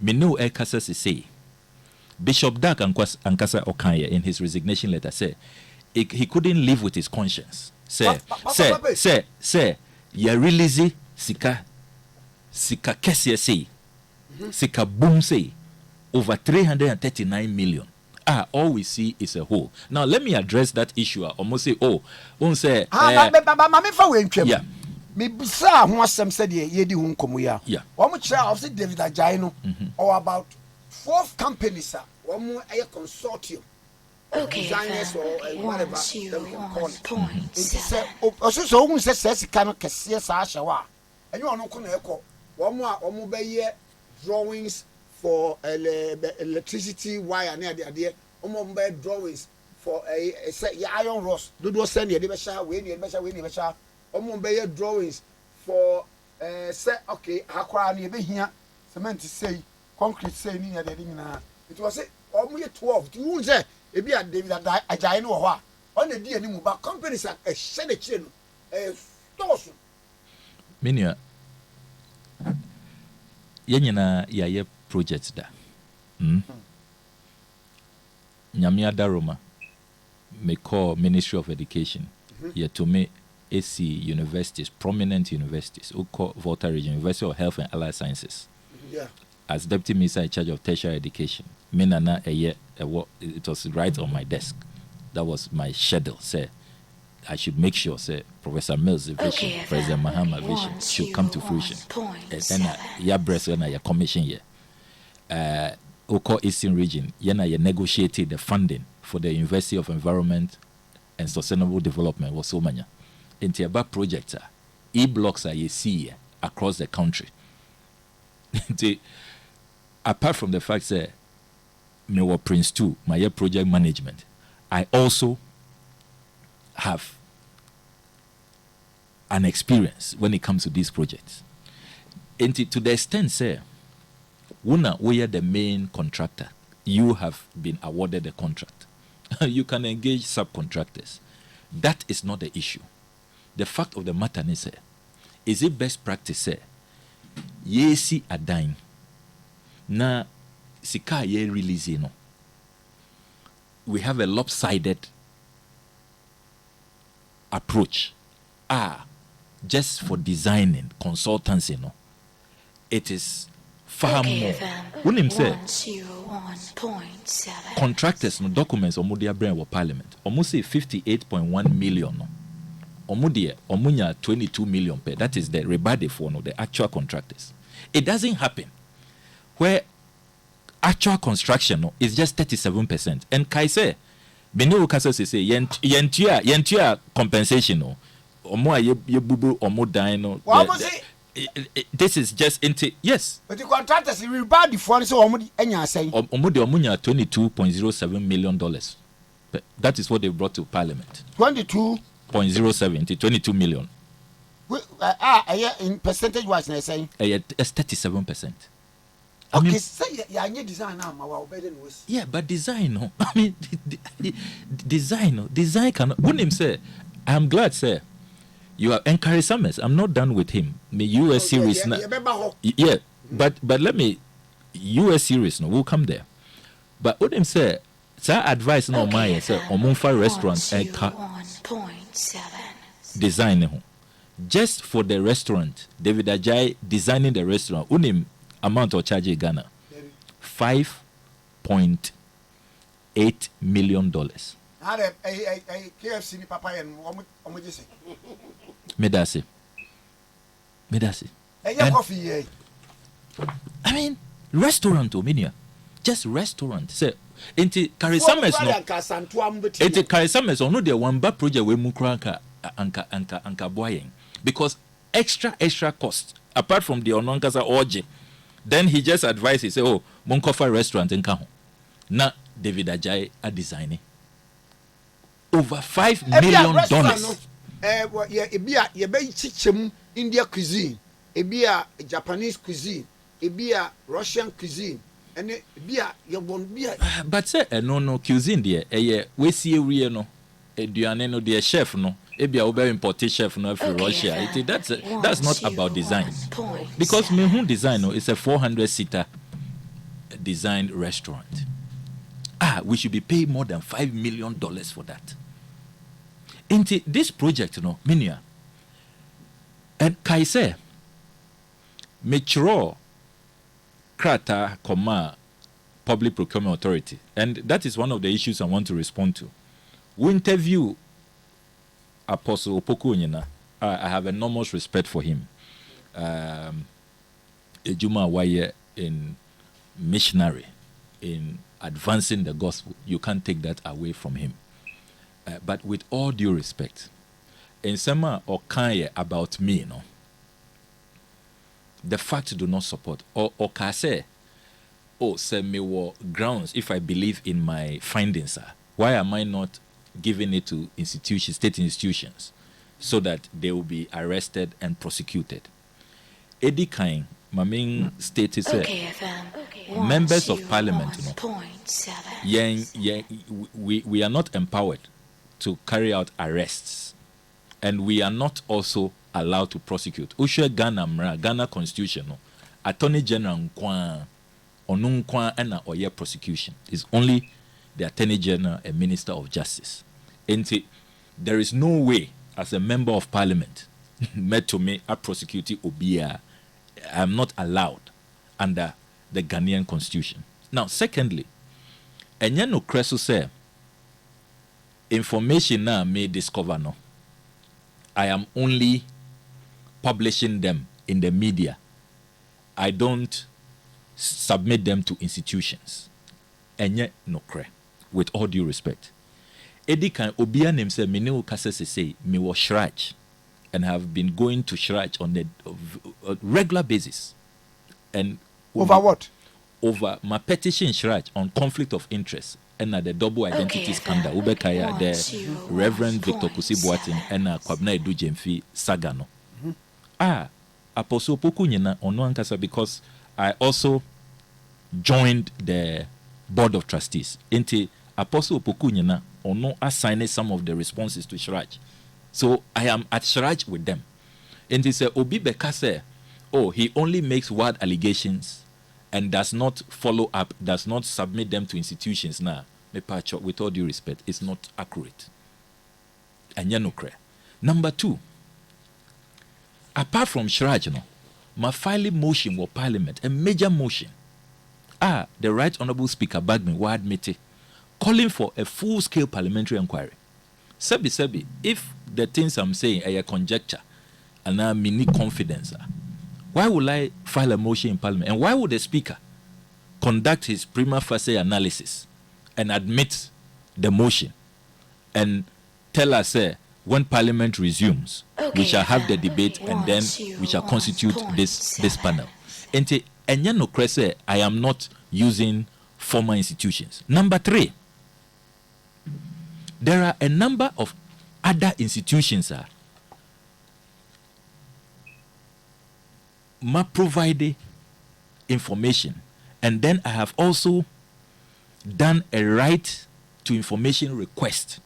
Ekasa say Bishop Dak Ankasa Okanya in his resignation letter say he couldn't live with his conscience. Say ya release sika kesia say sika boom say over 339 million. All we see is a hole. Now let me address that issue. Almost say yeah. Me bisa ho asem said ye di ho nkomo ya. Wo mo kira of David Ajayi no or about 4 companies wo mo a consortium. Designers or whatever that we can call it. It's so who says kind of kese sa ahwa. And you no ko na eko. Wo mo be ye drawings for electricity wire na ade wo mo be drawings for iron rods. Do send ye dey be sha we dey be sha Omo drawings for say okay akwa na ebe hia cement say concrete say ni ya de nyina It was only 12. You say, if you are David Ajayi no wa, on the DNA but companies are a shed a chin, a stores. Menua, yɛnyina yɛayɛ project da. Nyamia Daroma, me call Ministry of Education. Yet to me, AC universities, prominent universities, who call Volta Region, University of Health and Allied Sciences. Yeah. As Deputy Minister in charge of tertiary education, Minana it was right on my desk. That was my schedule. Say, I should make sure, say, Professor Mills' vision, President Mahama vision should come to fruition. And your breast and your commission here. Oko Eastern Region, you negotiated the funding for the University of Environment and Sustainable Development was so many. Into about projects, e-blocks are you see across the country. Apart from the fact that me were Prince 2, my project management, I also have an experience when it comes to these projects. And to the extent, say, we are the main contractor. You have been awarded the contract. You can engage subcontractors. That is not the issue. The fact of the matter is it best practice? Yesi adain na sika ye release no. We have a lopsided approach. Just for designing consultancy no. It is far more. When him say contractors no documents omudia brain wa parliament. Almost say 58.1 million no. Omunya 22 million per. That is the rebate for no, the actual contractors. It doesn't happen where actual construction no, is just 37%. And Kaise, Beno Kasa say yentia compensation no. Omo ye bubu omo dino. This is just into yes. But the contractors rebate the funds so omunya say. Omunya $22.07 million. That is what they brought to Parliament. 22.07 to 22 million. In percentage wise, they're saying it's 37%. I mean, say design now, yeah, but design, no. I mean, design cannot. When him say, I'm glad, sir, you have encouraged Summers. I'm not done with him. Me US series, yeah, but let me US series, no, we'll come there. But what him say, sir, advice no my sir, Omunfa restaurant and design. Just for the restaurant, David Ajayi designing the restaurant, unim amount of charge Ghana $5.8 million. Medasi. I mean, restaurant Ominia, just restaurant. Say, enti Karisames no. Enti Karisames no the one bad project we mukranka anka boying. Because extra cost apart from the ononkasa orgy, then he just advised he say, oh, Monkofa restaurant in Kaho. Na David Ajayi are designing over $5 million. India cuisine, Japanese cuisine, Russian cuisine, and but say no cuisine there. We see we no. Eduane the chef no. Ebia obe imported chef no from Russia. That's not about design. Because me who design no, it's a 400-seater designed restaurant. We should be paid more than $5 million for that. Into this project, no, Minia. And Kaise, Metro Krata Koma Public Procurement Authority. And that is one of the issues I want to respond to. We interview Apostle Opoku Onyina. I have enormous respect for him. Ejuma Waye in missionary, in advancing the gospel. You can't take that away from him. But with all due respect, in Sema or Kanye about me, no, the fact do not support or Kase, say me were grounds if I believe in my findings. Why am I not giving it to institutions, state institutions, so that they will be arrested and prosecuted? Eddie Kain, my main state is members of parliament, we are not empowered to carry out arrests, and we are not also allowed to prosecute. Ushe Ghana Constitution, Attorney General nkwa ena oye prosecution is only the Attorney General and Minister of Justice. And there is no way, as a member of Parliament, met to me a prosecute obia. I am not allowed under the Ghanaian Constitution. Now, secondly, enye no kreso say information na may discover no. I am only publishing them in the media. I don't submit them to institutions. Enye no kre. With all due respect. Edi kan obia name say me ne wo kase say me wo shraj, and have been going to shraj on a regular basis. And over what? Over my petition shraj on conflict of interest and the double identity scandal. Ubekaya the Reverend Victor Kusibuatin and Kwabna Edu Jemfi Sagano. Apostle Poku nyina ono ankasa, because I also joined the board of trustees. Enti Apostle Poku nyina ono assigned some of the responses to Shraj. So I am at Shraj with them. And he said, Obi Bekase, he only makes wild allegations and does not follow up, does not submit them to institutions. Now, with all due respect, it's not accurate. And yanokre. Number two, apart from Shraj, my filing motion was Parliament, a major motion. The Right Honourable Speaker Bagman will admit it, calling for a full-scale parliamentary inquiry. Sebi, if the things I'm saying are a conjecture and I need confidence, why would I file a motion in Parliament? And why would the Speaker conduct his prima facie analysis and admit the motion and tell us, when Parliament resumes, we shall have the debate and then we shall constitute this panel. And I am not using former institutions. Number three, there are a number of other institutions provide information, and then I have also done a right to information request.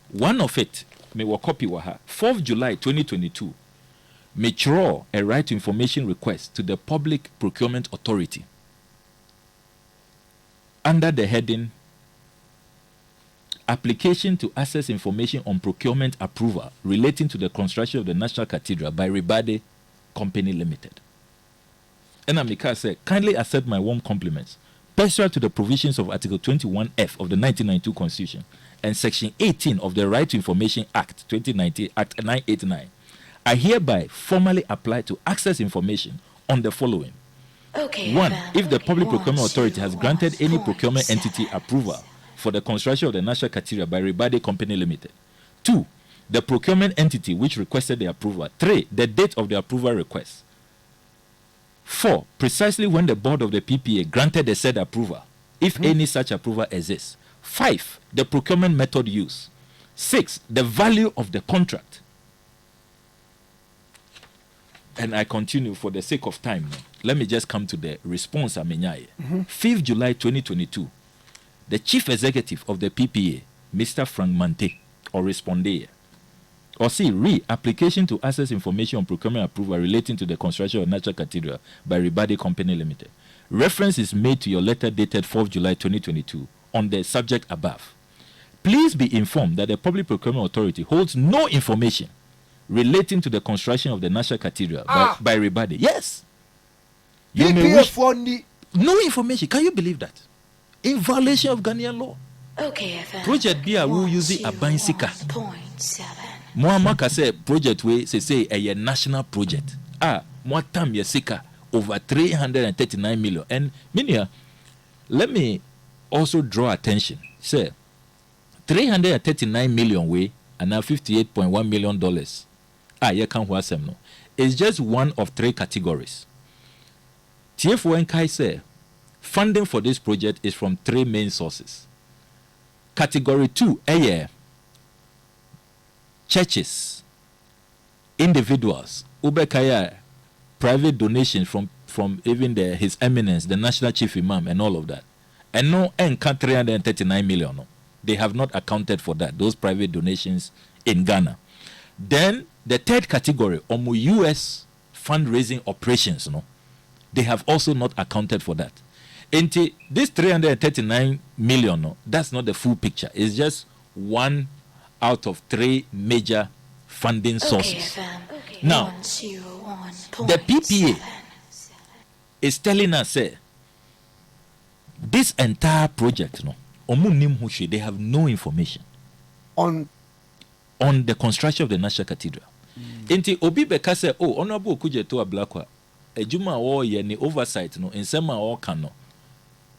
One of it, me wa copy waha, 4th July 2022, me draw a right to information request to the Public Procurement Authority under the heading Application to access information on procurement approval relating to the construction of the National Cathedral by Ribade Company Limited. And Amika said, kindly accept my warm compliments. Pursuant to the provisions of Article 21F of the 1992 Constitution and Section 18 of the Right to Information Act 2019, Act 989, I hereby formally apply to access information on the following. 1. If the Public Procurement Authority has granted any procurement entity approval for the construction of the National Cathedral by Ribade Company Limited. 2. The procurement entity which requested the approval. 3. The date of the approval request. 4. Precisely when the board of the PPA granted the said approval, if any such approval exists. 5. The procurement method used. 6. The value of the contract. And I continue for the sake of time. Let me just come to the response. 5th July 2022. The Chief Executive of the PPA, Mr. Frank Mante, or Responde, or C. Application to access information on procurement approval relating to the construction of National Cathedral by Ribade Company Limited. Reference is made to your letter dated 4th July 2022 on the subject above. Please be informed that the Public Procurement Authority holds no information relating to the construction of the National Cathedral by Ribade. Yes. You may wish no information. Can you believe that? In violation of Ghanaian law. Project B will use a binsika. Moamaka say project we say a national project. More time yesika over 339 million. And Minia, let me also draw attention. Say 339 million way and now $58.1 million. You can't watch them no. It's just one of 3 categories. TF1 Kai say funding for this project is from 3 main sources. Category 2, churches, individuals, ubekaya, private donations from from even His Eminence, the National Chief Imam, and all of that. And no, and 339 million. No. They have not accounted for that, those private donations in Ghana. Then the third category, US fundraising operations, no, they have also not accounted for that. And this 339 million, no, that's not the full picture. It's just one out of three major funding sources. Now, the PPA is telling us, this entire project, no, they have no information on the construction of the National Cathedral. Inti obi beka say, oh, Honorable Okudzeto Ablakwa, ejuma o ye ni oversight no, in sema o kano.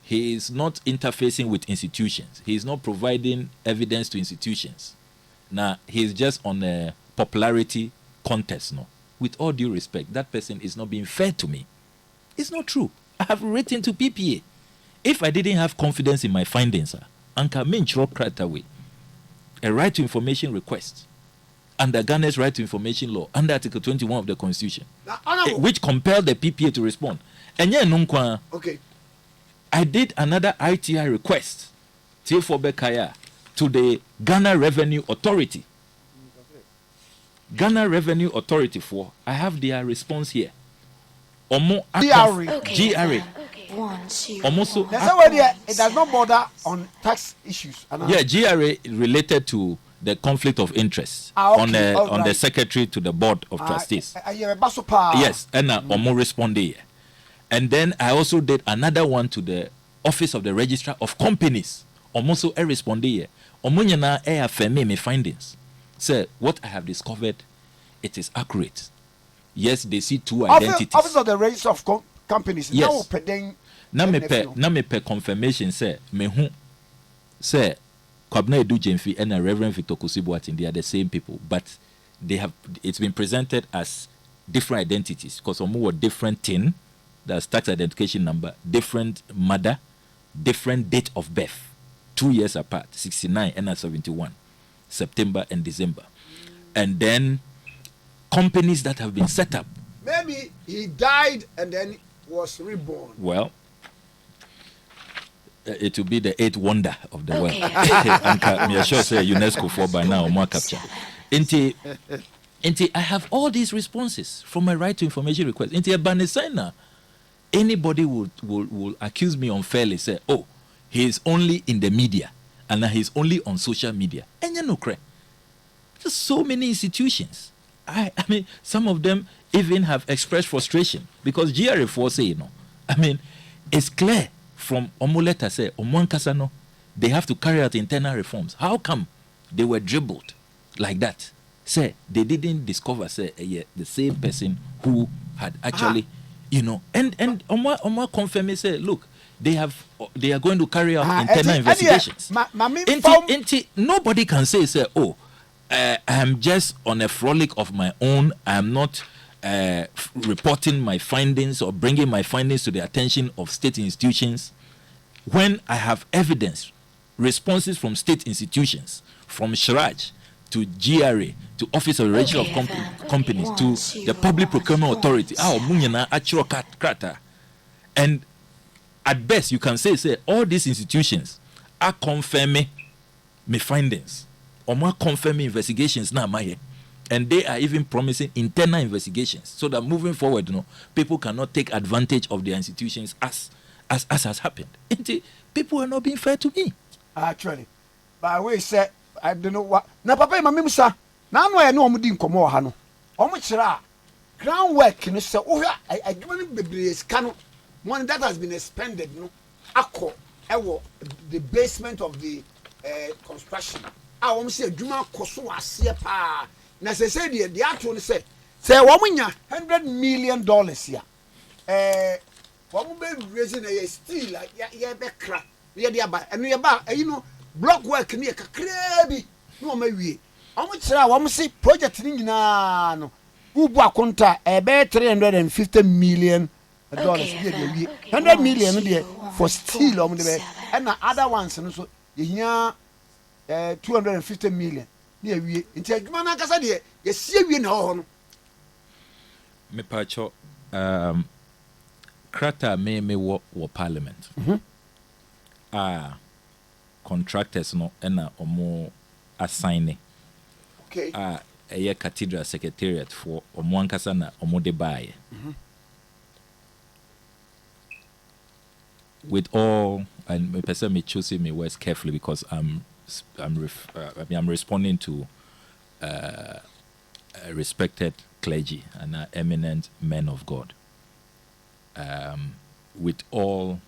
He is not interfacing with institutions. He is not providing evidence to institutions. Now, he is just on a popularity contest, no. With all due respect, that person is not being fair to me. It's not true. I have written to PPA. If I didn't have confidence in my findings, Anka Minchro Krataway, a right to information request under Ghana's right to information law, under Article 21 of the Constitution, which compelled the PPA to respond. And yeah, okay. I did another ITI request to the Ghana Revenue Authority. Ghana Revenue Authority I have their response here. GRA. Almost so. That's why it does not bother on tax issues. Yeah, GRA related to the conflict of interest on the secretary to the board of trustees. Yes, and Omo responded. And then I also did another one to the Office of the Registrar of Companies. Almost so I responded. Omunyana ayafeme me findings. Say what I have discovered, it is accurate. Yes, they see two identities. Office of the Registrar of Companies. Yes. Na me pe confirmation say me hu say Kwabena Edu Jemfi and Reverend Victor Kusibuatin, they are the same people, but it's been presented as different identities because some were different thing. That's tax identification number, different mother, different date of birth, 2 years apart, 69 and 71, September and December. And then companies that have been set up. Maybe he died and then was reborn. Well, it will be the eighth wonder of the world. And me sure say UNESCO for by now more capture. I have all these responses from my right to information request. Inti Banisana. Anybody will accuse me unfairly, say, oh, he is only in the media and he's only on social media. And you know, there's so many institutions. I mean, some of them even have expressed frustration because GRA4 say, you know, I mean, it's clear from Omoleta say, Omwankasano, they have to carry out internal reforms. How come they were dribbled like that? Say, they didn't discover, say, the same person who had actually... You know, and Omwa confirm say, look, they are going to carry out internal investigations. Nobody can say, oh, I'm just on a frolic of my own. I'm not reporting my findings or bringing my findings to the attention of state institutions. When I have evidence, responses from state institutions, from Shraj to GRA, to Office of the Registrar of Companies, to the Public Procurement Authority, and at best you can say all these institutions are confirming my findings or more confirming investigations now, and they are even promising internal investigations so that moving forward, you know, people cannot take advantage of their institutions as has happened. People are not being fair to me. Actually, but I will say. I don't know what. Na papa ma memsa. Na no e no omudi nkomo ha no. Omo kira groundwork no se wo hwa adwuma no bebre sika no. Money that has been expended no akọ ewo the basement of the construction. Ah wo se adwuma koso ase pa. Na se the ato no se wo munya $100 million ya. Wo mo be raise na ye still ya be kra. Ye dia ba eno ye ba you know block work ni kakra bi no ma wie omo kira wo mo si project ni nyina no ubu akonta be $350 million bi de wie 100 million de for steel omo de be and other ones no so ye hia 250 million ni wie nti adwuma na kasa de ye sie wie na ho no me pacho Krata me wo parliament. Contractors no ena omo assign. Okay. A cathedral secretariat for omo ankasa na omo de buy. With all, and me person me choosing me words carefully because I'm responding to respected clergy and eminent men of God. With all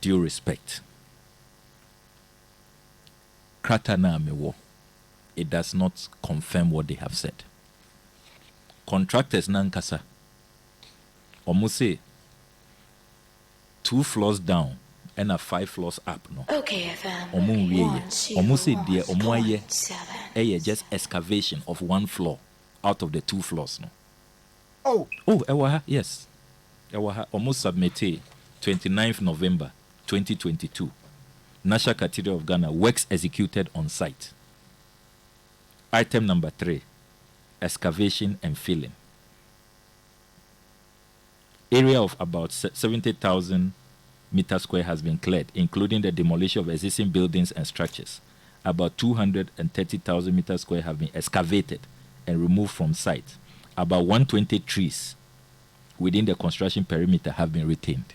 due respect, Kratana mewo, it does not confirm what they have said. Contractors nankasa, omo say 2 floors down and 5 floors up. No. OKFM. Omo say dear omo aye 101.7. just excavation of 1 floor out of the 2 floors. No. Oh, Ewaha, yes. Ewaha almost submitted 29th November 2022. National Cathedral of Ghana, works executed on site. Item number 3, excavation and filling. Area of about 70,000 meters square has been cleared, including the demolition of existing buildings and structures. About 230,000 meters square have been excavated and removed from site. About 120 trees within the construction perimeter have been retained.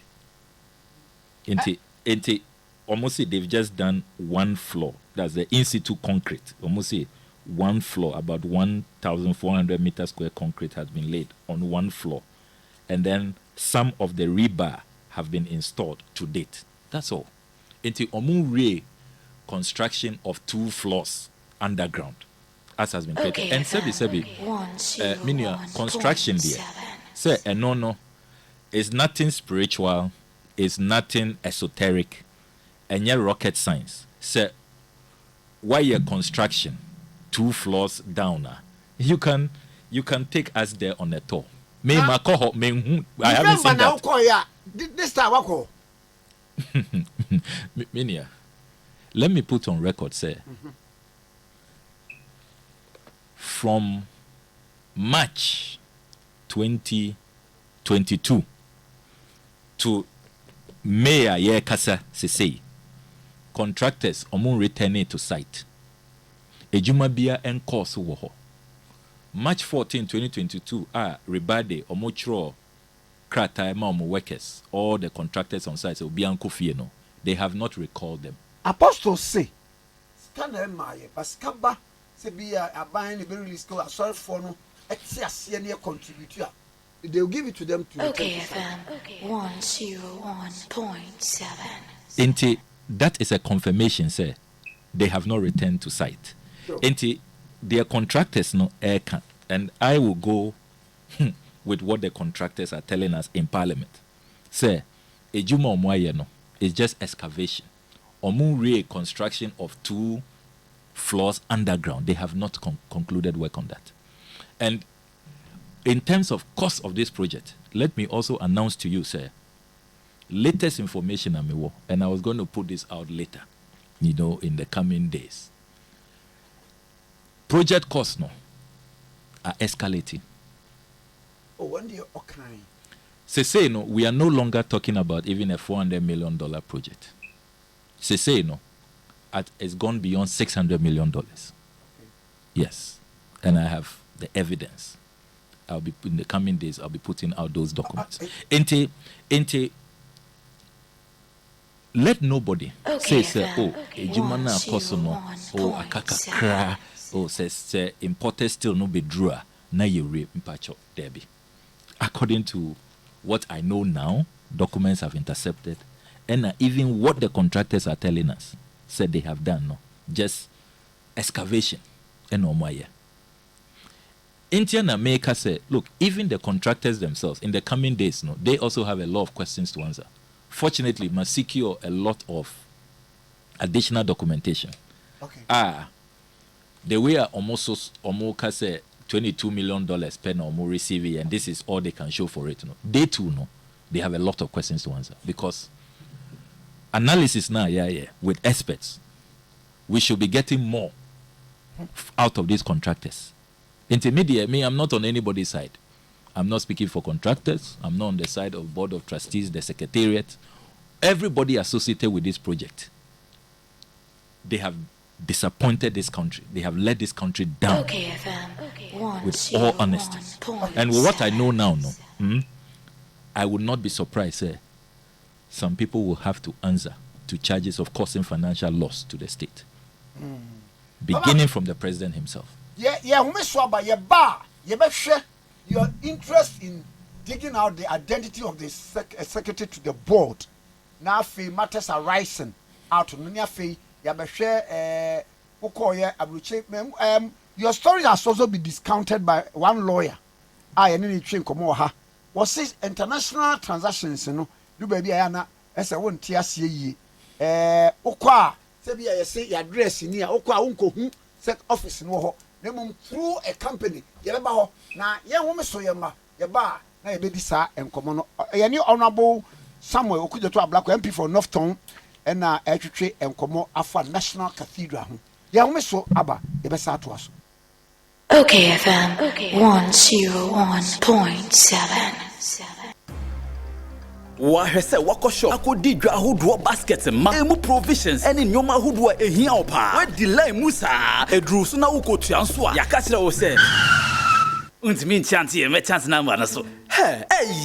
Almost say they've just done 1 floor. That's the in situ concrete. Almost say 1 floor, about 1,400 meters square concrete has been laid on 1 floor. And then some of the rebar have been installed to date. That's all. Into Omure construction of 2 floors underground, as has been created. And Sebi, construction there. Say, no, it's nothing spiritual, it's nothing esoteric, and yet rocket science. Say, why your construction 2 floors down? You can take us there on a tour. Me makoho me I haven't seen that. This time wako. Minia, let me put on record, say, from March 2022 to May a year kasa say contractors omun returning to site. Ejuma bia en course wo ho. March 14, 2022, rebade omochro krata ma omo workers, all the contractors on site, so bianco fieno. They have not recalled them. Apostles say, scanner maye, baskaba, se bia abain the very least go sorry for no, exia senior contributor. They'll give it to them to OKFM 101.7. Inti, that is a confirmation, sir. They have not returned to site. Sure. Inti, their contractors no air can, and I will go with what the contractors are telling us in Parliament. Sir, ejuma omwaye no is just excavation. Omu construction of 2 floors underground. They have not concluded work on that. And in terms of cost of this project, let me also announce to you, sir, latest information and I was going to put this out later, in the coming days. Project costs no are escalating. Oh, when do you okay? Say no, we are no longer talking about even a $400 million project. Say no, it's gone beyond $600 million. Okay. Yes, and I have the evidence. I'll be in the coming days. I'll be putting out those documents. Ente, let nobody say ejumana kosono akaka kra say imported still no be drew na yere mpacho debi. According to what I know now, documents have intercepted, and even what the contractors are telling us said they have done just excavation and omaya. Indian America said, look, even the contractors themselves, in the coming days, they also have a lot of questions to answer. Fortunately, must secure a lot of additional documentation. Okay. The way almost say $22 million spent on more receiving, and this is all they can show for it. They too they have a lot of questions to answer because analysis now, with experts, we should be getting more out of these contractors. Intermediate, I'm not on anybody's side. I'm not speaking for contractors. I'm not on the side of board of trustees, the secretariat. Everybody associated with this project, they have disappointed this country. They have let this country down. OKFM. With all honesty. And with what I know now, I would not be surprised. Some people will have to answer to charges of causing financial loss to the state, beginning from the president himself. Your interest in digging out the identity of the secretary to the board. Now, matters are rising out. Your story has also been discounted by one lawyer. Was this international transactions? You know, do baby Ayana as I won't tear see Okwa, say your address in here, Okwa unko set office no through a company. Yelaba na ya woman so yama yaba na yebedi sa enkomo no yani honorable Samuel Okudzeto Ablakwa MP for North Town and na etwetwe enkomo afa National Cathedral ho ya woman so aba yebesa to aso. OKFM 101.7. Wahese wakosho akodi dwa ahodo basket ma emu provisions ene nyoma ahodo ehia opa we delay musa edru so na ukotua nso a yakakire wo se untimi nchante e me chance na ma na so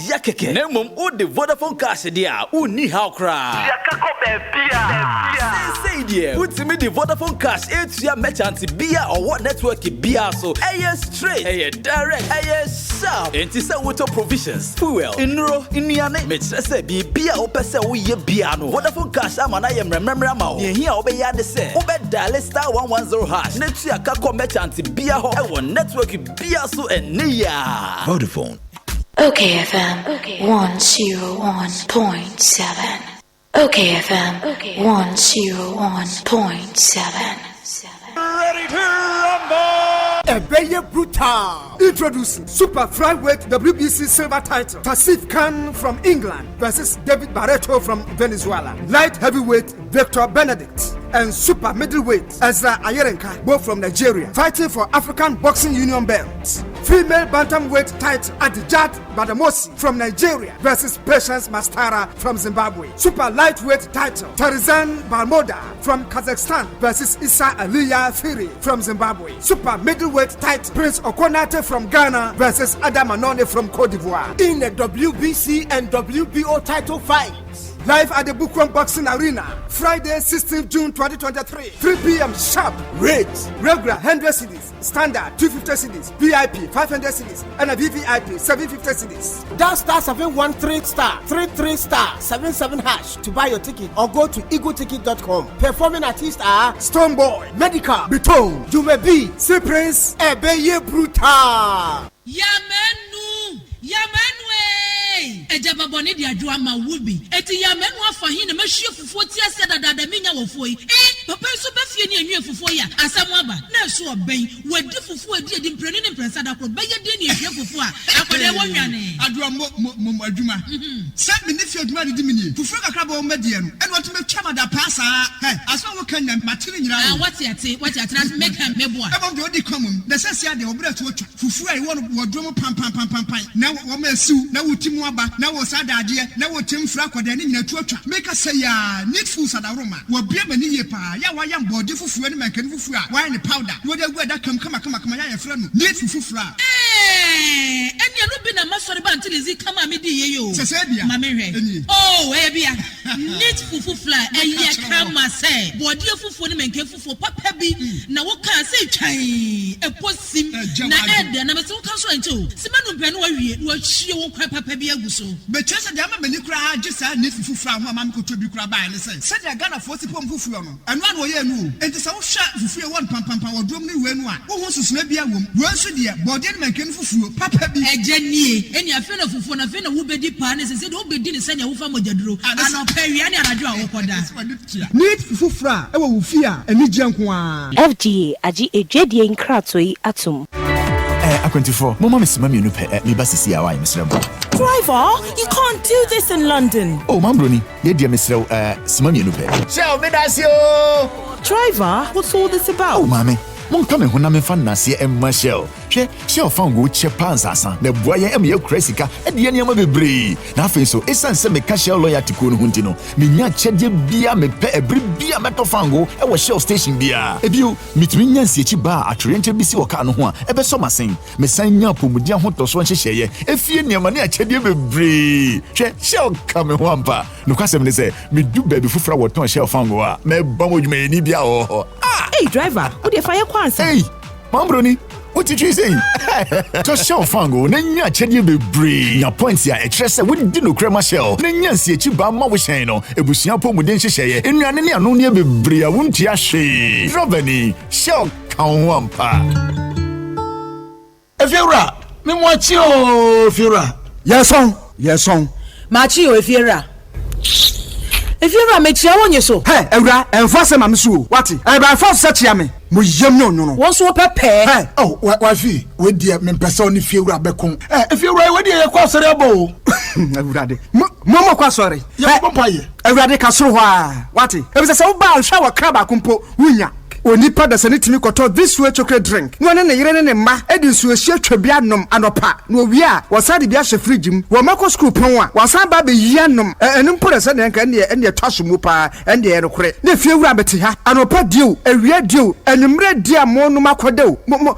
ya keke na mom o de Vodafone cash dia uni ha okra yakako bia say dia untimi de Vodafone cash etua merchant bia or network bia so straight direct sharp enti say water provisions fuel inro inuane me kire say bia o pese wo ye bia no Vodafone cash ama na ye mremremra ma o ye hia o be ya de say o be dial *110# na tua kakọ merchant bia ho e wo network bia so enia Vodafone. OKFM 101.7. OKFM 101.7. Ready to rumble! Ebeye Brutal. Introducing Super Flyweight WBC Silver Title. Tasif Khan from England versus David Barreto from Venezuela. Light Heavyweight Victor Benedict. And Super Middleweight Ezra Ayerenka, both from Nigeria, fighting for African Boxing Union belts. Female Bantamweight title Adijat Badamosi from Nigeria versus Patience Mastara from Zimbabwe. Super Lightweight title Tarzan Balmoda from Kazakhstan versus Isa Aliya Firi from Zimbabwe. Super Middleweight title Prince Okonate from Ghana versus Adam Anone from Cote d'Ivoire. In the WBC and WBO title fights. Live at the Bookworm Boxing Arena, Friday, 16th June 2023, 3 p.m. sharp. Rates: regular 100 cedis, standard 250 cedis, VIP 500 cedis, and a VVIP 750 cedis. Dial *713*33*77# to buy your ticket or go to egoticket.com. Performing artists are Stoneboy, Medical, Beton, Jumebi, Sea Prince, Ebeye Brutal. Yamenu! Ejaba boni di adwa ma wubi eti ya menu afa hin na mahie fufuo ti ase dada minya wofo yi papa so ba fie ni anwie fufuo ya asam aba na so oben wadi fufuo adi mpreni ne mpresa da kro beye de ni ehie fufuo a akode wonwane adwa mo adwuma se me ne fie adwuma di mini fufuo kakra ba o medie no ene wato metwa mada pasa aso wo kan na matire nyira wati ate na make am meboa e bo de common na sese ade obra to otwa fufuo ai won wodwo pam na wo ma siu na wotimu aba na wo sadade na wo temfra kwada ni nyina tuatwa make say ya needful sadaroma wo bia mani ye pa ya wa ya mbode fufuo ni mankani fufuo a wa ni powder wo de gu ada kam kama ya yefra no needful fufuo eni anu bi na masori ba antilizi kama me di ye yo sese bia ma me hwe bia needful fufuo eye kama say bode fufuo ni mankani fufuo papa bi na wo ka say twan eposim na ede na me so kan so ancho simanu mpe no wa wie wo hie wo kwa papa bi aguso be chese de ama mani kura agisa ne fufufura ho ama mko tobi kura ba ne se se de Ghana fo si pom fufuro no eno an wo ye nu enti se wo hwa fufue won pam wo dom ne we nu a wo ho susuna bi awom wo nso de bode ne manken fufuro papa bi ejanie eni afi na fufuo na afi na wo bedi pa ne se de wo bedi ne se ne wo fa mogyaduro ana pawia ne anadwo a wo koda need fufufura e wo wo fi a eni gye nko a FDA agi ejwedie nkratoi atum A24, Mama Miss Mammy Nupe, me basisi awa Mr. Driver, you can't do this in London. Oh, Mambroni, ye dear Mr. Simami Nupe. Shall me that's you. Driver, what's all this about? Oh, Mammy, won't come and when I'm in fun, Nasia and Marshall. hwɛ Shell Fango che pansasa na bua yɛn ɛma yɛkura sika ɛde yɛn nneɛma bebree na afei so ɛsan sɛ meka Shell loyalty ko no ho nti no menya kyɛdeɛ bia mepɛ ɛbere bia mɛtɔ Fango ɛwɔ Shell station bia ebio mitumi nya nsiechi ba atwerɛnkyɛ bi si wɔ kaa no ho a ɛbɛsɔ masen mesan nya pomudi ahotɔso nhyehyɛeɛ efie nneɛma ne akyɛdeɛ bebree hwɛ Shell ka me ho ampa no kwasɛm ne sɛ medu baabi foforo a wɔtɔn Shell Fango a mɛba mo dwumayɛni bia wɔ hɔ Hey driver, wo de fa yɛ kwansa. Hey, mambroni, what did you say? To Shell Fango, na nya kyɛdeɛ bebree. Nya points a ɛkyerɛ sɛ wodi no krema Shell. Na nya nsiechi ba ma wo hyɛn no. Ebusua pomuden hyehyɛeɛ. Enuane ne ano ne bebree a wontua hwee. Driver ni Shell ka ho ampa. Efiewura, me mo achi o Efiewura. Yes on. Machi o Efiewura. Efiewura me chia wonye so. Hey, Ewura, enforce ma me so. What? I by force search ya me. Mo yem no. Won so pepe. Hey, Oh, wafi, we die me pese oni Efiewura bekon. Efiewura we die kwa sori abo. Ewura de. Mo kwa sori. Ya papa ye. Ewura de ka soro ho a. What? E be say wo ba hwa wa kraba kumpo wunya. Onipa da sene timi koto this way chocolate drink no ne yire ne ma edi nsuo hye twabia nom anopa no wi a wasade bia hye fridge mu wo mako screw pon a wasan ba be yia nom enu mpo da sene nka ne twaso mu pa ende ye rekore ne fie wura beti ha anopa dio awia dio enumre dia mo no makodew mo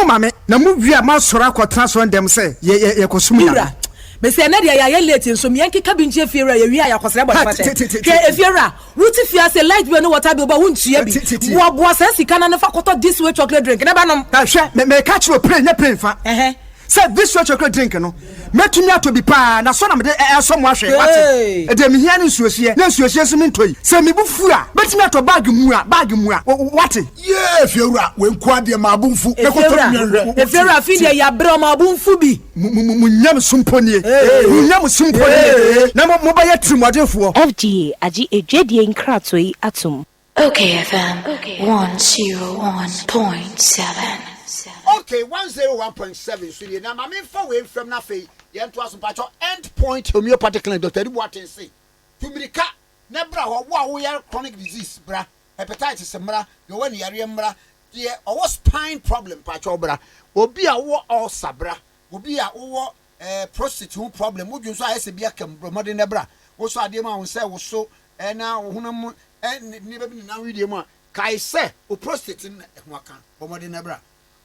mame na mu wi a ma soro akotena so ndem se ye kosum ya Me say na dia ya late nso me yanki kabinje Efiewura ye wi a yakosere body fate. Ke Efiewura, wuti fia say light we no water bi oba wuntua bi. Wo boa say sika na ne fa koto this way chocolate drink. Na ba nom. Ka hwe me catch no play fa. Say this way chocolate drink no. Metumi ato bi pa na so na me de so mo ahwe what. E de me hia ne nsuohie. Na nsuohie so me ntoi. Say me bufu a, metumi ato bag mu a what? Yeah, Efiewura, we nkwa de ma abunfu. E ko to nwenre. Efiewura fi de ya bre ma abunfu bi. Munyam sumponie. Munyam sumponie. Na mo ba ye trimodefo. FGA aji ejwedie nkratoi atom. OKFM 101.7. Okay, 101.7 so ye na ma me fa we from na fe ye nto aso pa end point homeopathic clinic Dr. Duboaten say tumirika na bra wo wo ye chronic disease bra hepatitis mra ye wo ne yare mra ye owo spine problem pa bra obi a wo ulcer bra obi a wo prostate problem wo dwunso a se bia kam bromode na bra wo so ade ma wo se wo so na wo honam ni baby na wi de mu a kai se o prostate na ho aka bromode na bra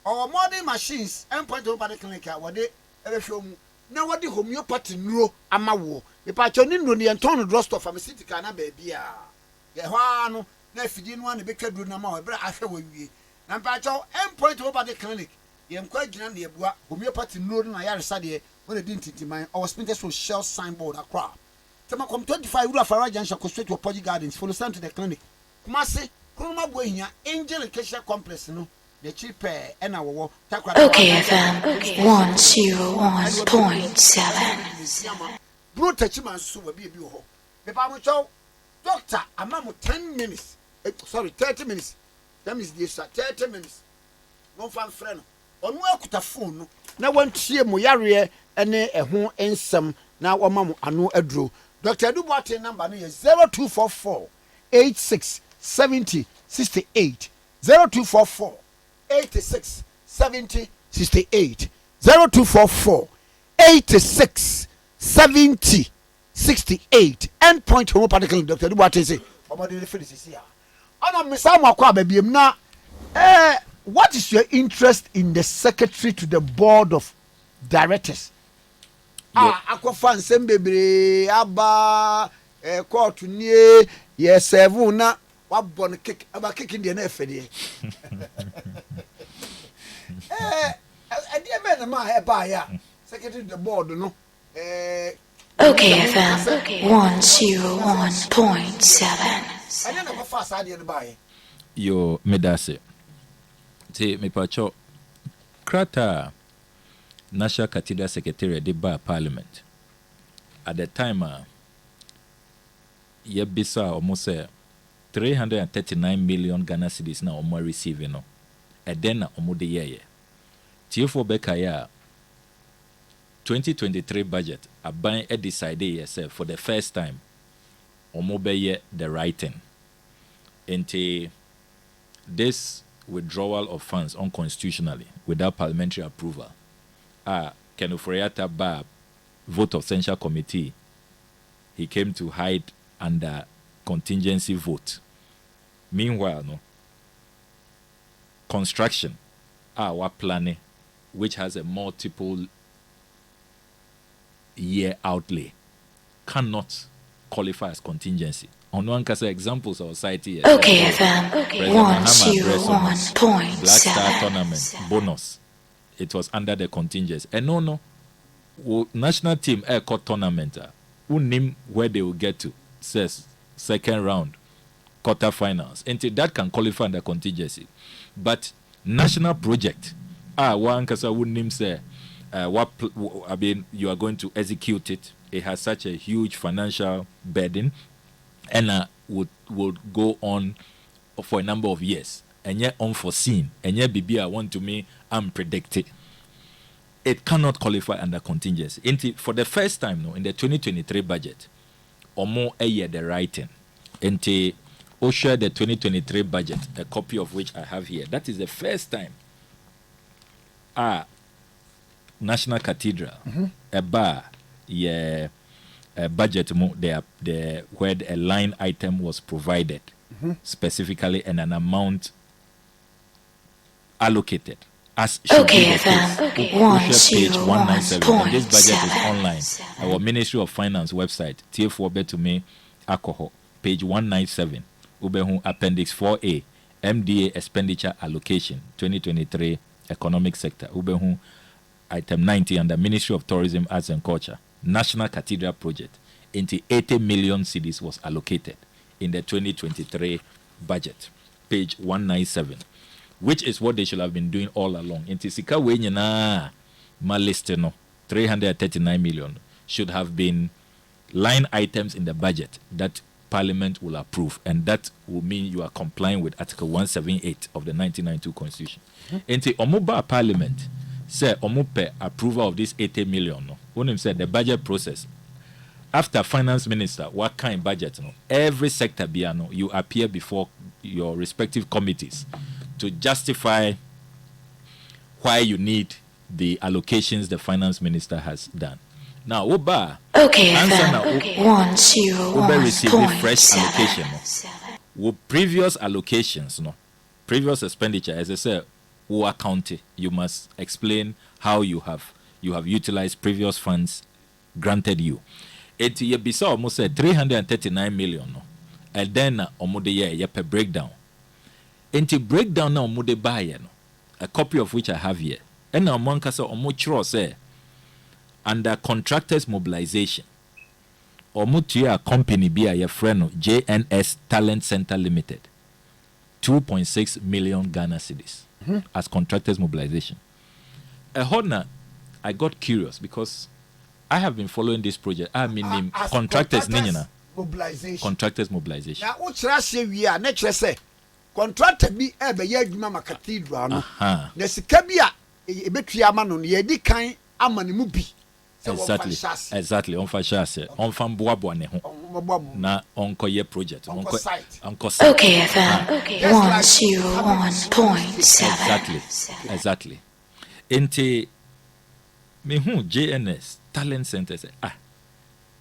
our modern machines endpoint homeopathic clinic a wode ebehwe mu na wode homeopathy nuro amawo mepa cho ni nuro ne enton no drugstore pharmaceutical na ba bia ye hwa no na afidi no na betwa duro na ma ebra ahwe wawie na mepa cho endpoint homeopathic clinic ye nkwa gina na ebua homeopathy nuro na ya resade ye wona di ntintiman our spinter social signboard akra tema kom 25 uru afara junction ko straight to Poji Gardens follow stand to the clinic kumase kroma bo ehia angel education complex no the cheap and our OKFM 101.7. Bro, Tachiman so will be ho. The Bible show doctor, a mamma 10 minutes. 30 minutes. That means this 30 minutes. No fan friend. On work with a phone. Now one cheer moyaria and a home and some now one mamma I know a drew. Dr. Duboaten number is 0244 86 70 68 0244 86 70 68 0244 86 70 68 endpoint homeopathic clinic Dr. Duboaten say omode the finish here ana misamo akwa babiem na what is your interest in the secretary to the board of directors akwa nsem bebre aba court nie ye serve na wabon kick aba kick in na efede idea man ma e ba ya secretary the board no OKFM 101.7. I don't know fast idea the buy yo medase te me pacho krata National Cathedral Secretary de ba Parliament at the time ye bisa almost 339 million Ghana cedis na omo receiving no and then omo de ye tiefo beka ya 2023 budget aban e decide yourself for the first time omo be ye the writing into this withdrawal of funds unconstitutionally without parliamentary approval. Ken Ofori-Atta Ba, vote of censure committee, he came to hide under contingency vote. Meanwhile, no, construction, our planning, which has a multiple year outlay, cannot qualify as contingency. On one case, examples of society. OKFM Black Star 101.7. tournament bonus. It was under the contingency. And no, national team air court tournament. Who name where they will get to? Says second round, quarterfinals. Until that can qualify under contingency. But national project, one case would name say, you are going to execute it. It has such a huge financial burden, and would go on for a number of years, and yet unforeseen, and yet BB want to me unpredicted. It cannot qualify under contingency. For the first time, in the 2023 budget, or more a year the writing, until share the 2023 budget, a copy of which I have here. That is the first time. National Cathedral, a bar, a budget where a line item was provided specifically and an amount allocated as should be the case. Page 197. And this budget is online. Our Ministry of Finance website, TF4 to me, alcohol, page 197. Ubehu Appendix 4A, MDA expenditure allocation 2023 economic sector. Ubehu item 90 under Ministry of Tourism, Arts and Culture, National Cathedral project, into 80 million cedis was allocated in the 2023 budget, page 197, which is what they should have been doing all along. Into Sika Wenyana Malisteno, 339 million should have been line items in the budget that Parliament will approve, and that will mean you are complying with Article 178 of the 1992 Constitution. Into Omuba Parliament say Omupe approval of this 80 million. No, when him said the budget process after finance minister, what kind of budget? No, every sector biano you appear before your respective committees to justify why you need the allocations the finance minister has done. Now, Oba, Oba received fresh allocation. No? Previous allocations, no, previous expenditure, as I said, who account it. You must explain how you have utilized previous funds granted you. It ye bisa almost said 339 million, no, and then omude ye per breakdown. Into breakdown now omude buy no, a copy of which I have here. And now monkasa omuchro say. Under contractors mobilization, Omutia company be a friend JNS Talent Center Limited, 2.6 million Ghana cedis as contractors mobilization. I got curious because I have been following this project. I mean, contractors mobilization. Contractors mobilization. Now, what's Russia? We are not say contractor be ever yet mama cathedral. There's a cabia a bit yaman on ye kind amanimubi. Exactly. On fashion, on fan boaboane, na on koye project, on site. OKFM 101.7. Exactly. Ente me JNS Talent Center say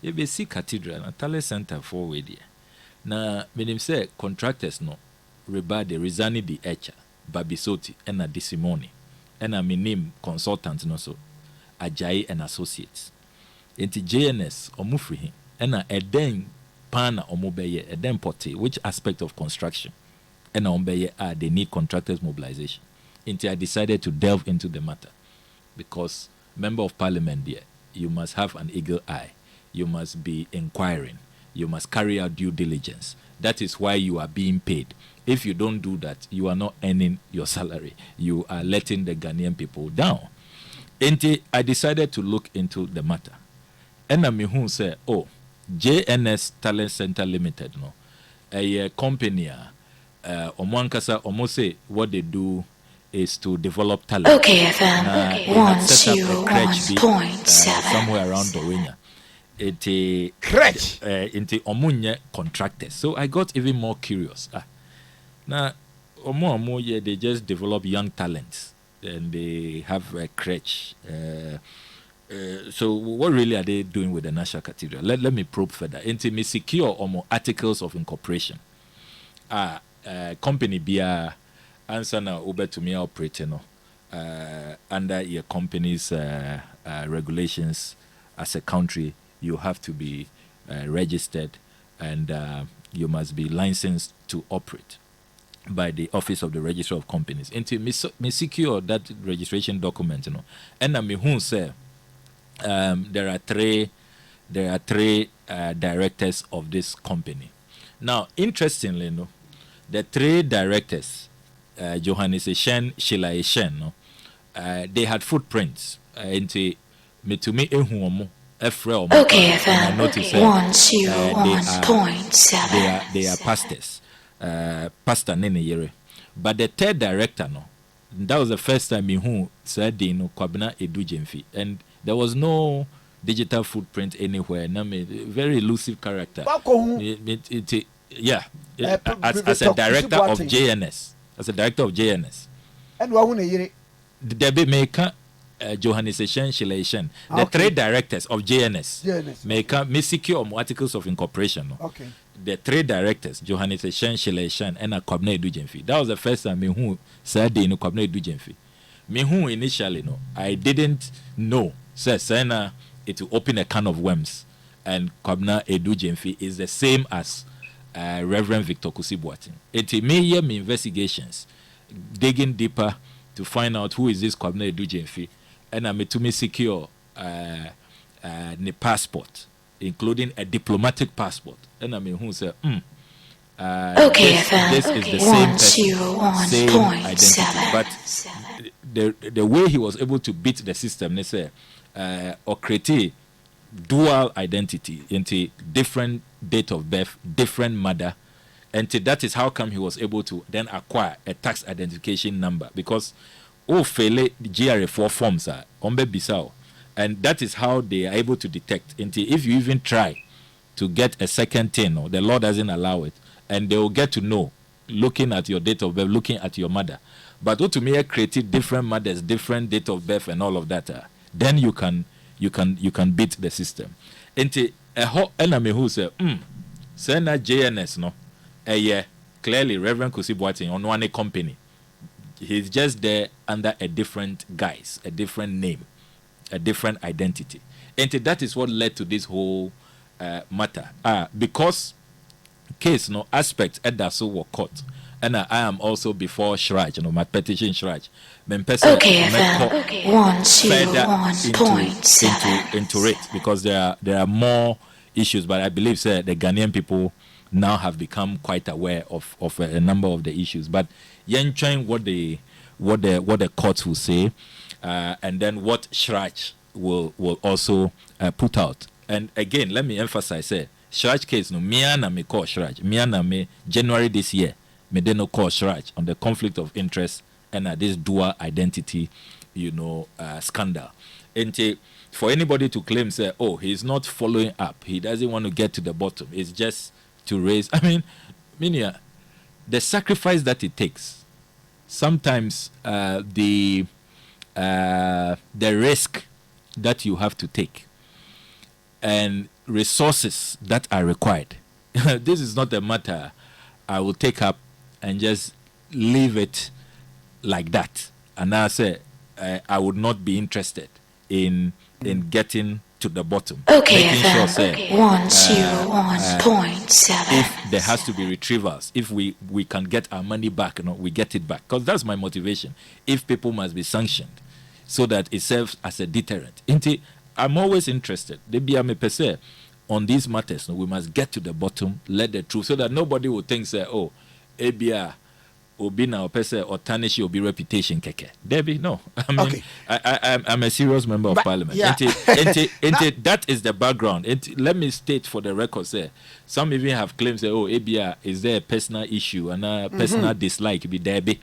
you be see Cathedral na Talent Center for way there. Na me say contractors no reba de Rizani di Echa, Babisoti, and a Disimoni, and a name consultant no so. Ajayi and Associates. Into JNS omufrihi and a den pana omobeye a den pote which aspect of construction and ombeye they need contractors mobilization. Into I decided to delve into the matter because member of parliament there, you must have an eagle eye, you must be inquiring, you must carry out due diligence. That is why you are being paid. If you don't do that, you are not earning your salary. You are letting the Ghanaian people down. I decided to look into the matter. And I who say, JNS Talent Center Limited, no, a company, almost say what they do is to develop talent. OKFM 101.7. Somewhere around Dowenya. It into omunye contractors. So I got even more curious. Now, omo yeah, they just develop young talents and they have a crutch. So what really are they doing with the National Cathedral? Let me probe further. Into me secure articles of incorporation. Company bia answer now over to me operating under your company's regulations as a country. You have to be registered and you must be licensed to operate by the Office of the Registrar of Companies. Into me secure that registration document, and I mean who say there are three directors of this company. Now, interestingly, the three directors, Johannes Eshen, Sheila Eshen, they had footprints into me to me Okay, FM 101.7. They are pastors. Pastor Nene Yere. But the third director, that was the first time who said Kwabena Edu Jemfi. And there was no digital footprint anywhere. Very elusive character. As a director of JNS. And the Maker Johannes Eshen, Sheila Eshen. The three directors of JNS. Maker me secure articles of incorporation. Okay. The three directors, Johannes Eshen, Sheila Eshen, and Kwabena Edu Jemfi. That was the first time who said Kwabena Edu Jemfi. Me who initially I didn't know. Sena it will open a can of worms, and Kwabena Edu Jemfi is the same as Reverend Victor Kusibuatin. It may me investigations, digging deeper to find out who is this Kwabena Edu Jemfi, and I'm to me secure the passport, including a diplomatic passport. And I mean who said, Okay, this is the same person, same identity, but the way he was able to beat the system, they say, or create dual identity into different date of birth, different mother, and that is how come he was able to then acquire a tax identification number, because fele GRA4 forms are ombe bisao, and that is how they are able to detect. Until if you even try to get a second thing, the law doesn't allow it, and they will get to know, looking at your date of birth, looking at your mother. But what to me created different mothers, different date of birth, and all of that. Then you can beat the system. Into a hot enemy who said, send a JNS clearly Reverend Kusibuatin on one company. He's just there under a different guise, a different name, a different identity. And that is what led to this whole matter. Because case aspect at that so were caught. And I am also before Shraj, my petition Shraj. Okay, FM 101.7 into it, because there are more issues, but I believe the Ghanaian people now have become quite aware of a number of the issues. But yen trying what the courts will say, and then what Shraj will also put out. And again, let me emphasize, Shraj case Miana me call Shraj. Miana me January this year. Me then no call Shraj on the conflict of interest and this dual identity, scandal. And for anybody to claim, he's not following up, he doesn't want to get to the bottom, it's just to raise. I mean, Minia, the sacrifice that it takes, sometimes the risk that you have to take, and resources that are required. This is not a matter I will take up and just leave it like that. And I say I would not be interested in getting to the bottom. Okay, making sure, 101.7. If there has to be retrievals, if we can get our money back, we get it back. Because that's my motivation. If people must be sanctioned, so that it serves as a deterrent. I'm always interested. On these matters, we must get to the bottom, let the truth, so that nobody will think, ABR will be now person or tarnish your reputation, keke. Debbie, no. I mean, okay. I'm a serious member of parliament. Yeah. That is the background. Let me state for the record, some even have claimed, ABR, is there a personal issue and a personal dislike? Be Debbie.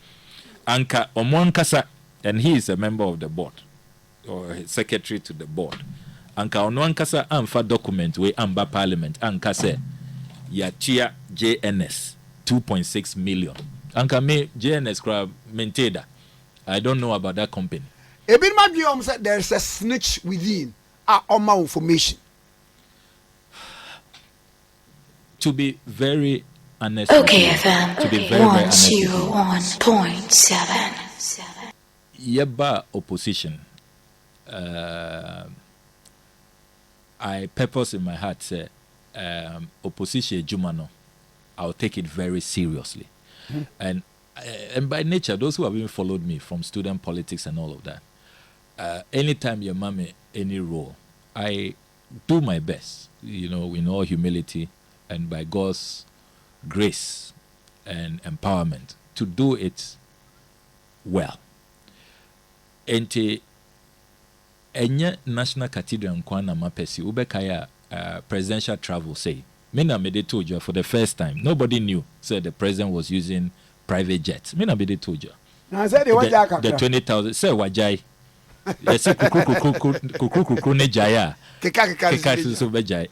Anka Omwankasa, and he is a member of the board, or secretary to the board. Anka Onwankasa amfa document we amba parliament anka se ya chia JNS 2.6 million Anka me JNS crab maintainer. I don't know about that company. Ebin Mabiom said there's a snitch within our my information. To be very honest. OKFM. To be very, very honest. 101.7. Yeba opposition. I purpose in my heart say opposition Jumano. I'll take it very seriously. And by nature, those who have even followed me from student politics and all of that, anytime your mommy any role, I do my best, in all humility and by God's grace and empowerment to do it well. Ente enye National Cathedral nkwana mapesi ubekaya presidential travel say. Mina made told you for the first time. Nobody knew. Said the president was using private jets. Mina made told you. Now said the 20,000. Say wajai. Yes, kuku ne jaya. Keka so bejai.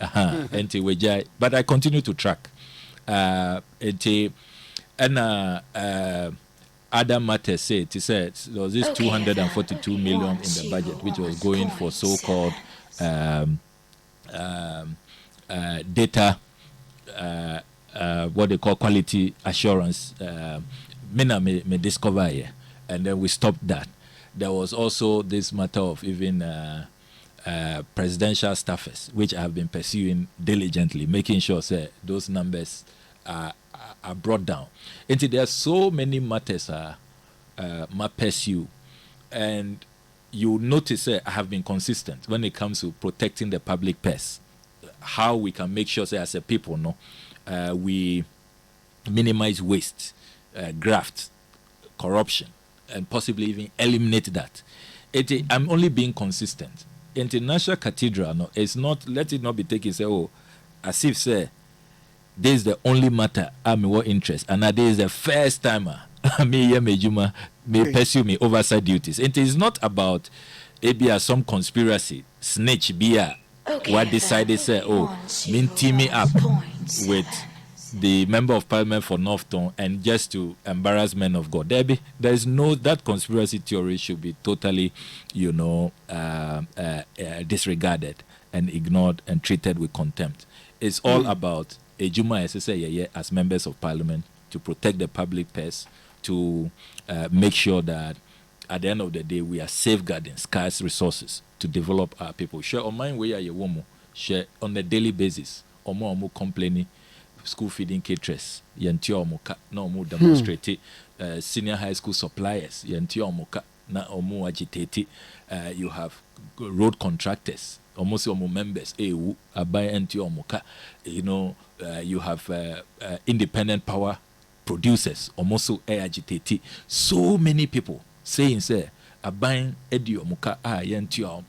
Enti wajai. But I continue to track. Enti other matters say it said there was this 242 million in the budget which was going for so-called data what they call quality assurance me discover here, and then we stopped that. There was also this matter of even presidential staffers, which I have been pursuing diligently, making sure say those numbers are brought down. And there are so many matters I pursue, and you notice I have been consistent when it comes to protecting the public purse. How we can make sure say as a people we minimize waste, graft, corruption, and possibly even eliminate that. I'm only being consistent. International Cathedral is not, let it not be taken say, as if say this is the only matter I'm more interest, and that is the first time me pursue me oversight duties. It is not about maybe some conspiracy, snitch beer. What decided say, mean team me up with the member of parliament for Northton and just to embarrass men of God. There is no, that conspiracy theory should be totally, disregarded and ignored and treated with contempt. It's all about Ejuma as members of parliament to protect the public purse, to make sure that at the end of the day we are safeguarding scarce resources to develop our people. Share on mine where you woman share on a daily basis. Omo complaining school feeding caterers. Yentio omuka na omo demonstrate senior high school suppliers. Yentio omuka na omo agitate. You have road contractors. Almost omo members. Abai entio omuka. You have independent power producers. Almost agitate. So many people saying say aban edio muka yentua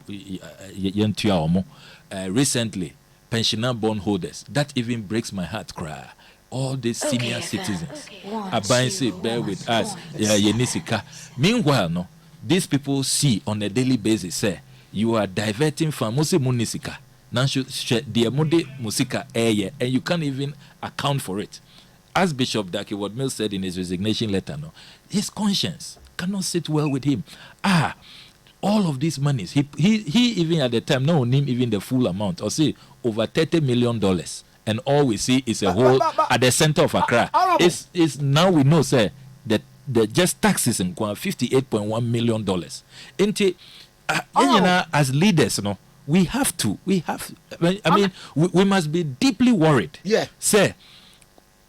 omo. Recently pensioner bond holders, that even breaks my heart cry. All these senior citizens aban say bear with us yenisika. Meanwhile these people see on a daily basis say you are diverting from munisika nansho the mode musika and you can't even account for it. As Bishop Dakiwad Mills said in his resignation letter, his conscience cannot sit well with him. All of these monies, he even at the time, no name even the full amount, or say over $30 million, and all we see is a hole at the center of Accra. It's now we know, sir, that the just taxes in $58.1 million. As leaders, we have, we must be deeply worried. Yeah, sir.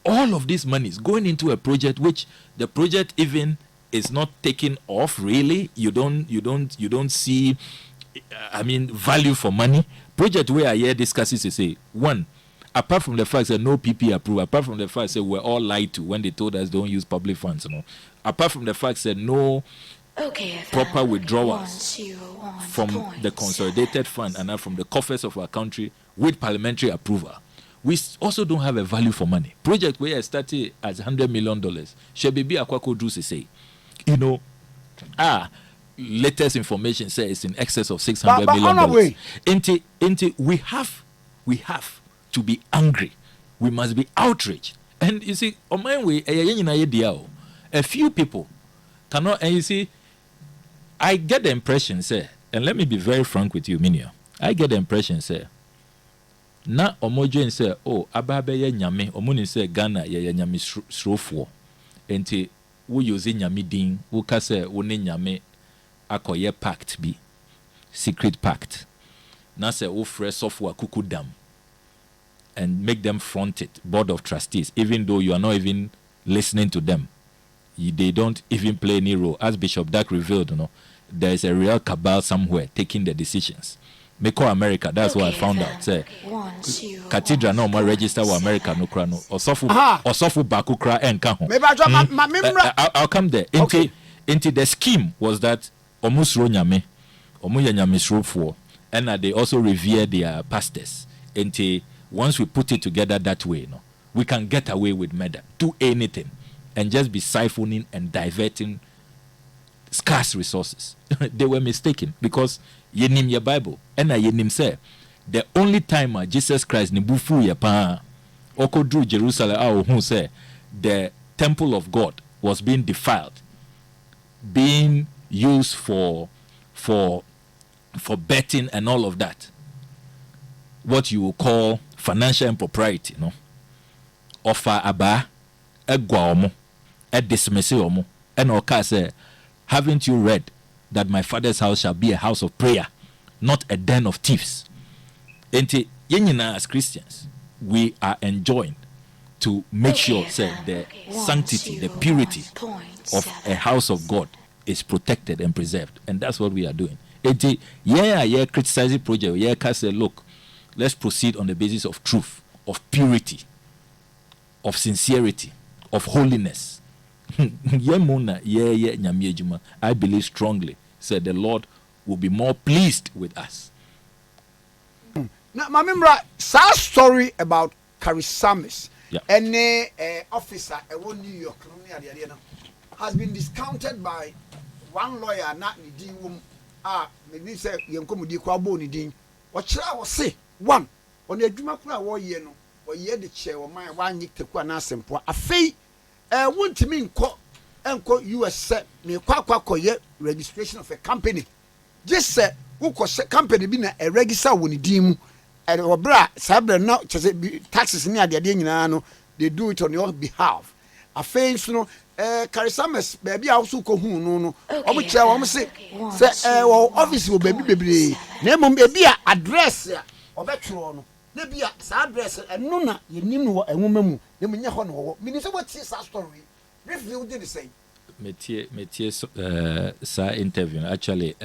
All of this money is going into a project which the project even is not taking off. Really, you don't see. Value for money. Project where I hear discusses is say one. Apart from the fact that no PP approve, apart from the fact that we're all lied to when they told us don't use public funds, apart from the fact that no proper withdrawals from the consolidated fund and from the coffers of our country with parliamentary approval. We also don't have a value for money. Project where I started at $100 million. Shebebi Akwako Drew say, latest information says it's in excess of $600 million. We have to be angry. We must be outraged. And you see, on my way, A few people cannot, and you see, I get the impression, say, and let me be very frank with you, Minia. I get the impression, say, na omojo say, oh, ababe ye nyame, omuni say Ghana ye nyame srofo. Enti wo use nyame din, wo ka say wo ne nyame akoye pact bi, secret pact. Na say wo frɛ sɔfo akuku dam and make them front it, board of trustees, even though you are not even listening to them. They don't even play any role. As Bishop Dark revealed, there is a real cabal somewhere taking the decisions. Make America, that's what I found out. Say, Cathedral no more register with America no krano. Osofu bakukra enkaho. I'll come there. Into the scheme was that omusro nyame, omuya nyame srofo, and they also revere their pastors. Into once we put it together that way, we can get away with murder, do anything, and just be siphoning and diverting scarce resources. They were mistaken because yenim your Bible and yenim say the only time Jesus Christ ni bufu ya pa okodru Jerusalem who say the temple of God was being defiled, being used for betting and all of that, what you will call financial impropriety, offer aba egwa omo e dismiss omo and oka say, haven't you read that my father's house shall be a house of prayer, not a den of thieves? And as Christians, we are enjoined to make sure that the sanctity, the purity of a house of God is protected and preserved. And that's what we are doing. Criticizing project, say, look, let's proceed on the basis of truth, of purity, of sincerity, of holiness. I believe strongly, said the Lord will be more pleased with us. Now, my member, sad story about Charisamis, any officer at New York has been discounted by one lawyer, not the D-Wom. Maybe say, Yankomudi Kwabo Nidin. What shall I was say? One, on the Jumakura war yeno, or ye the chair or my one yick to Quana Sempo, a fee. Want to mean enko US set me kwa ye registration of a company. Just said who company be a register when dim and obra sabre no taxes near the no they do it on your behalf. A face no Charisamis baby also ko hu no omo kira wo say office will baby name baby address obetro no na bia sa address eno na yenim no enwoma mu na munya ho no wo mini say what is that story review did the same metie sa interview actually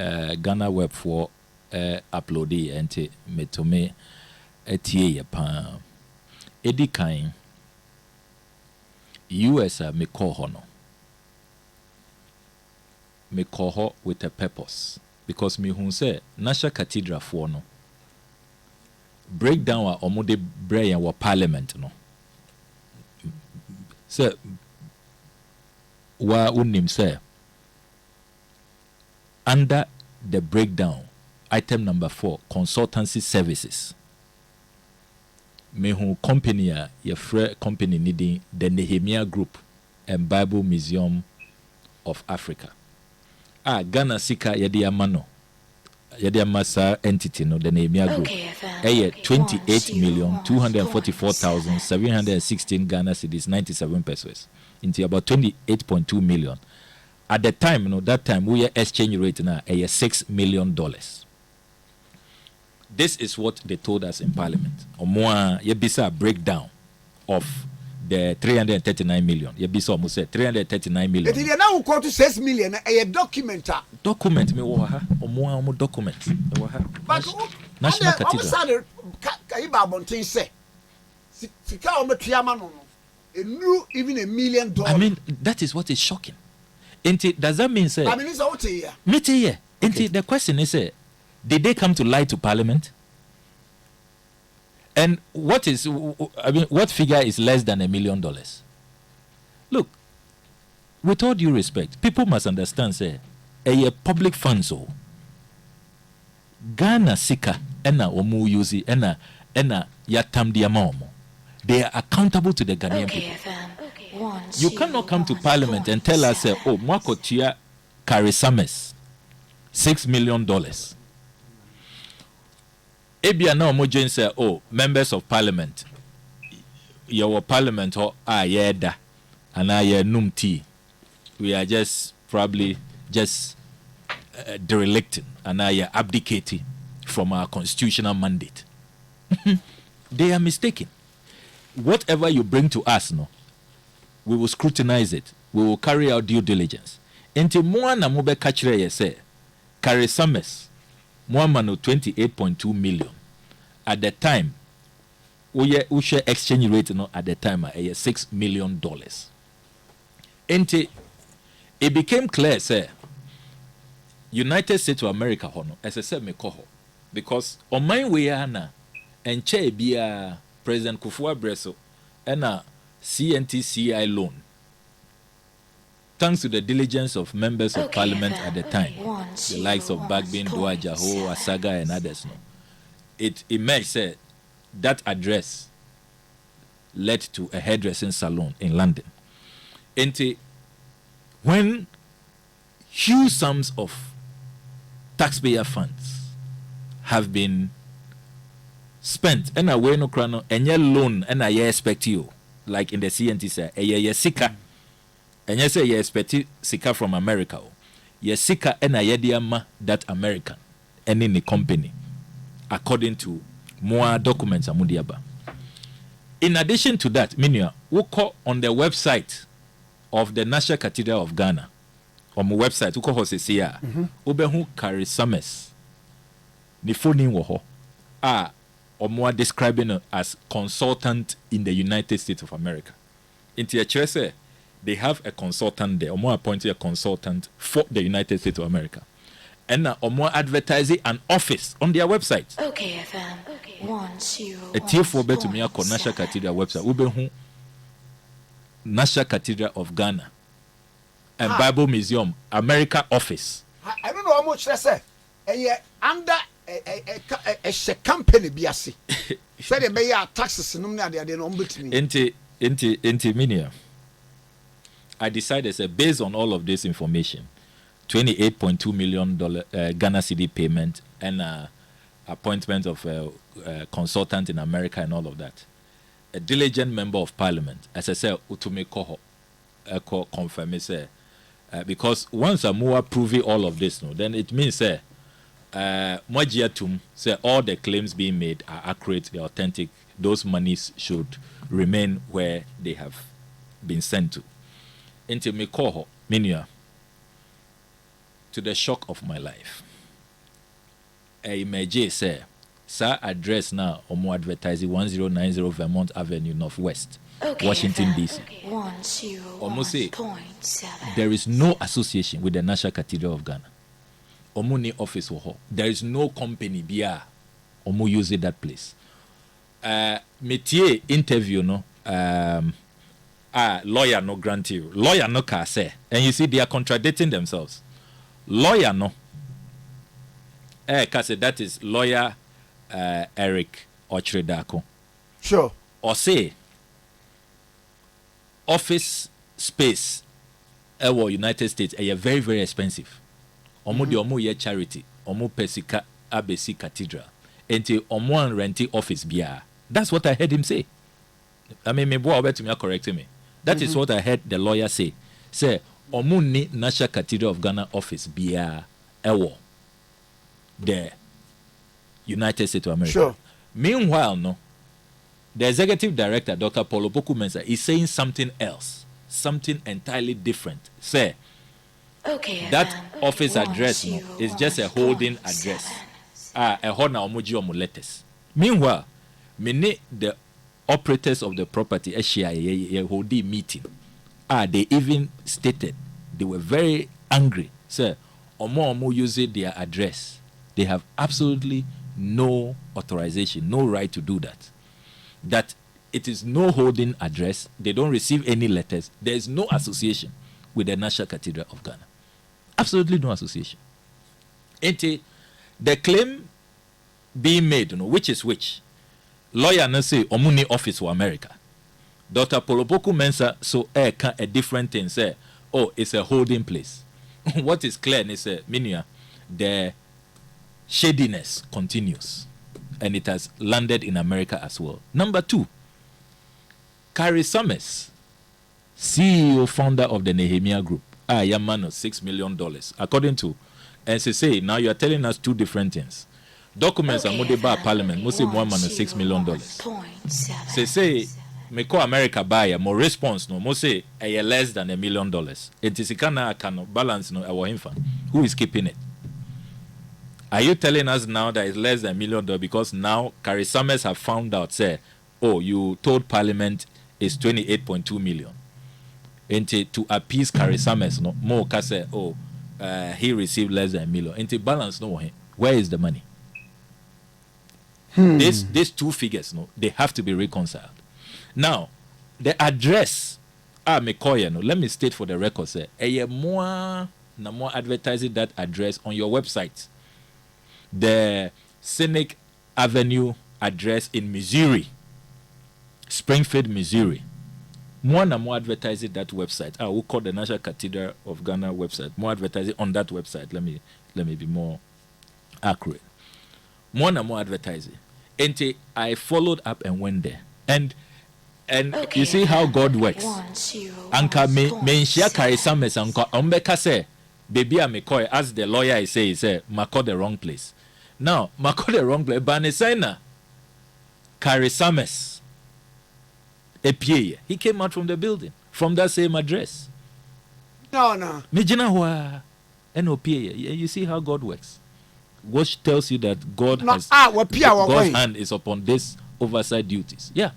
Ghana web for upload enti metome etie ya pa edi kan US me call ho no me call ho with a purpose because me hu say National Cathedral for no breakdown wa omode brain wa parliament no so wa unim say under the breakdown item number 4 consultancy services me hu company a ye free company needing the Nehemiah Group and Bible Museum of Africa Ghana sika yedi amano yedi amasa entity no the Nehemiah Group 28,244,716 Ghana cedis 97 pesos into about 28.2 million at the time that time we exchange rate now $6 million. This is what they told us in Parliament. Omoa yebisa breakdown of the 339 million. Yebisa almost said 339 million. It is now called to 6 million. A document. Document me waha. Omoa document. But National Cathedral. Kaiba Bontin say. Sika omo triama no. Even $1 million. I mean, that is what is shocking. Does that mean say? I mean, it's out here. The question is say, did they come to lie to Parliament? And what figure is less than $1 million? Look, with all due respect, people must understand, say, a public fund so Ghana sika ena omu yuzi ena yatam diamomo. They are accountable to the Ghanaian people. You cannot come to Parliament and tell us, oh, Mwakotia Carrie Summers, $6 million. Ebia na omojen say, oh, members of Parliament, your Parliament yeda and num tea. We are just probably just derelicting and abdicating from our constitutional mandate. They are mistaken. Whatever you bring to us, no, we will scrutinize it. We will carry out due diligence. Enti moa na mobe kachire ye say, Carrie Summers, Muamano 28.2 million. At the time, we share exchange rate no, at the time $6 million. Enti, it became clear, say, United States of America, hono, as I said, me koho, because on my way na, and che bia President Kufuor Breso, and a CNTCI loan. Thanks to the diligence of members of Parliament at the time, the likes of Bagbin, Dua Jaho, Asaga, and others, no, it emerged said that address led to a hairdressing salon in London. And when huge sums of taxpayer funds have been spent, and a way no crano, and your loan, and I expect you, like in the CNT say, a sika, and you say you expect sika from America, ye sika, and a yediama that American, and in the company. According to more documents amudiaba. In addition to that, Minya, we call on the website of the National Cathedral of Ghana. On the website, we call Hosesia. Ubehu Carrie Summers. Ni phone wo or more describing her as consultant in the United States of America. In the they have a consultant there, or more appointed a consultant for the United States of America. And or more advertising an office on their website. OKFM 10. A tier for better me a National Cathedral website. Ubehu National Cathedral of Ghana and Bible Museum America office. I don't know how much they say. Under a company biasi. Say they pay taxes no na they no betimi. Inti minia. I decided say based on all of this information, $28.2 million Ghana cedi payment and appointment of a consultant in America and all of that. A diligent member of Parliament, as I said, Utume Koho, confirm say, because once I'm proving all of this, no, then it means say, say all the claims being made are accurate, they're authentic. Those monies should remain where they have been sent to. Into me Koho, Minia. To the shock of my life, a major say, sir, address now or more advertising 1090 Vermont Avenue Northwest, Washington DC. Almost say there is no association with the National Cathedral of Ghana. Omuni office wo. There is no company bia omu use that place. Métier interview no lawyer no grant you. Lawyer no ka say. And you see they are contradicting themselves. Lawyer no. Kasi that is lawyer Eric Ochredako. Sure. Or say office space ewo United States are very, very expensive. Omo de omo ye charity. Omo pesika abesi cathedral. Enti omo an renti office bia. That's what I heard him say. I mean, me boy to me correct me. That is what I heard the lawyer say. Say omo ni National Cathedral of Ghana office bia ewo the United States of America. Sure. Meanwhile, no, the executive director, Dr. Paulo Boku-Mensah, is saying something else, something entirely different. Say that office address no, is just a holding address. A hona omoji omo letters. Meanwhile, many the operators of the property a holding meeting. They even stated they were very angry. Say, omo using their address. They have absolutely no authorization, no right to do that. That it is no holding address. They don't receive any letters. There is no association with the National Cathedral of Ghana. Absolutely no association. The claim being made, which is which? Lawyer no say omuni office for America. Dr. Polopoku Mensa so a different thing say, oh, it's a holding place. What is clear is Minia, the shadiness continues, and it has landed in America as well. Number 2, Carrie Summers, CEO founder of the Nehemiah Group, young man of $6 million, according to NCC. Now you are telling us 2 different things. Documents are made by Parliament, mostly one man of $6 million. Say me call America buyer more response no more say less than $1 million. It is can balance no our infant. Who is keeping it? Are you telling us now that it's less than $1 million because now Carrie Summers have found out say, oh, you told Parliament it's 28.2 million. And to appease Carrie Summers no more can say, oh, he received less than $1 million. And balance no where is the money? These 2 figures no they have to be reconciled. Now, the address, Mekoya, no, let me state for the record, say, more advertising that address on your website. The Scenic Avenue address in Missouri, Springfield, Missouri. More advertising that website. I will call the National Cathedral of Ghana website. More advertising on that website. Let me be more accurate. More advertising. And I followed up and went there. And okay, you see how God works. Anka me share Carrie Summers anka ombeka say baby a McCoy as the lawyer I say Mako the wrong place. Now Mako the wrong place. But Nesena Carrie Summers he came out from the building from that same address. No. Mijina wa NOPA. You see how God works. Which tells you that God has God's hand is upon this oversight duties. Yeah.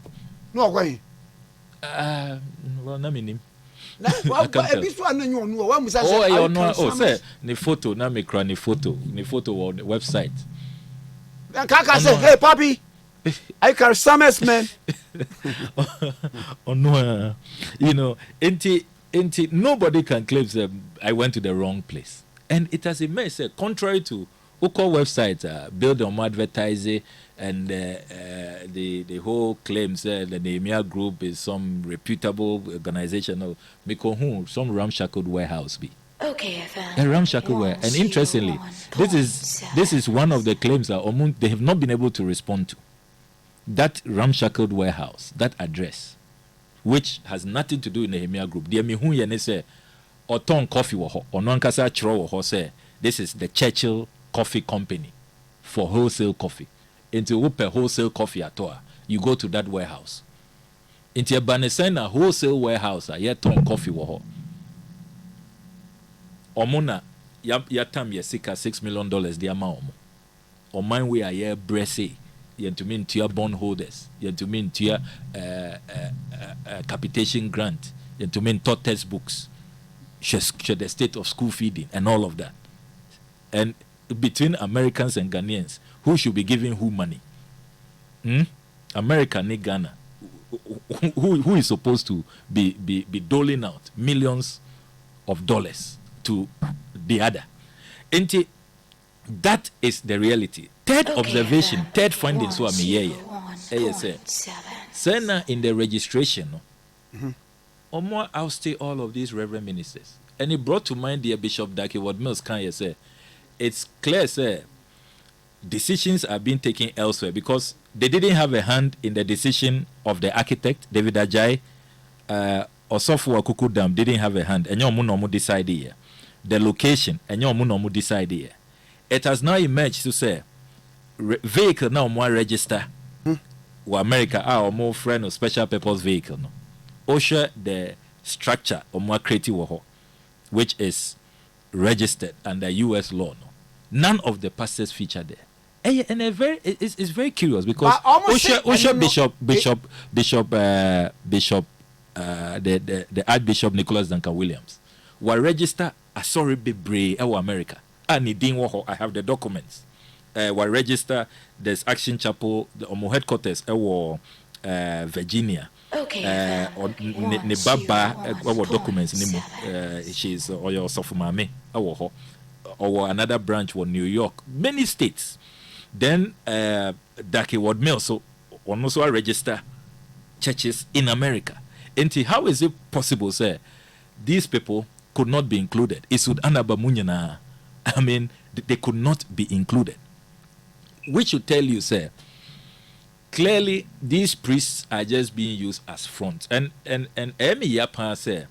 No way. Well, na minim. Say the photo na me cry the photo on the website. Kaka say, hey papi, I can Summers man. Oh no, you know, ain't nobody can claim that I went to the wrong place, and it has a mess. Contrary to Uko website, build on advertising. And the whole claims that the Nehemiah Group is some reputable organization of some ramshackled warehouse be. Okayfm. A ramshackled warehouse. And interestingly, this is one of the claims that they have not been able to respond to. That ramshackled warehouse, that address, which has nothing to do with the Nehemiah Group. The Mihu Yene say, Oton Coffee Waho, or Nonkasa Chro Waho say, this is the Churchill Coffee Company for wholesale coffee. Into Upe wholesale coffee at all, you go to that warehouse. Into a Banesena wholesale warehouse, yet ton coffee waho. Omuna yatam yesika $6 million the amount. Or mine we are ye bresse, yen to mean to your bond holders, yen to mean to your capitation grant, yen to mean taught textbooks, should the state of school feeding and all of that. And between Americans and Ghanaians, who should be giving who money? America and Ghana. Who is supposed to be doling out millions of dollars to the other? And that is the reality. Third observation, third finding, so I'm here. Sena in the registration, or more, I'll stay all of these reverend ministers. And it brought to mind the Bishop Daki what Mills can say. It's clear, sir. Decisions are being taken elsewhere because they didn't have a hand in the decision of the architect David Ajay or Software Kuku Dam didn't have a hand. And you decide here. The location and you decide here. It has now emerged to say vehicle now more register. America or more friend of special purpose vehicle. No. OSHA the structure or more creative which is registered under US law. No. None of the pastors feature there. And it's very curious because Osha the Archbishop Nicholas Duncan Williams were registered as sorry be brave America. And I have the documents. Were registered there's Action Chapel the headquarters Virginia. Or Nebaba documents she's or your Sofumame or another branch was New York, many states. Then Daki Ward Mill, so almost a register churches in America. And how is it possible, sir, these people could not be included? Isud Anaba Munyana. I mean, they could not be included. Which should tell you, sir, clearly these priests are just being used as front. And Emi Yapa, sir,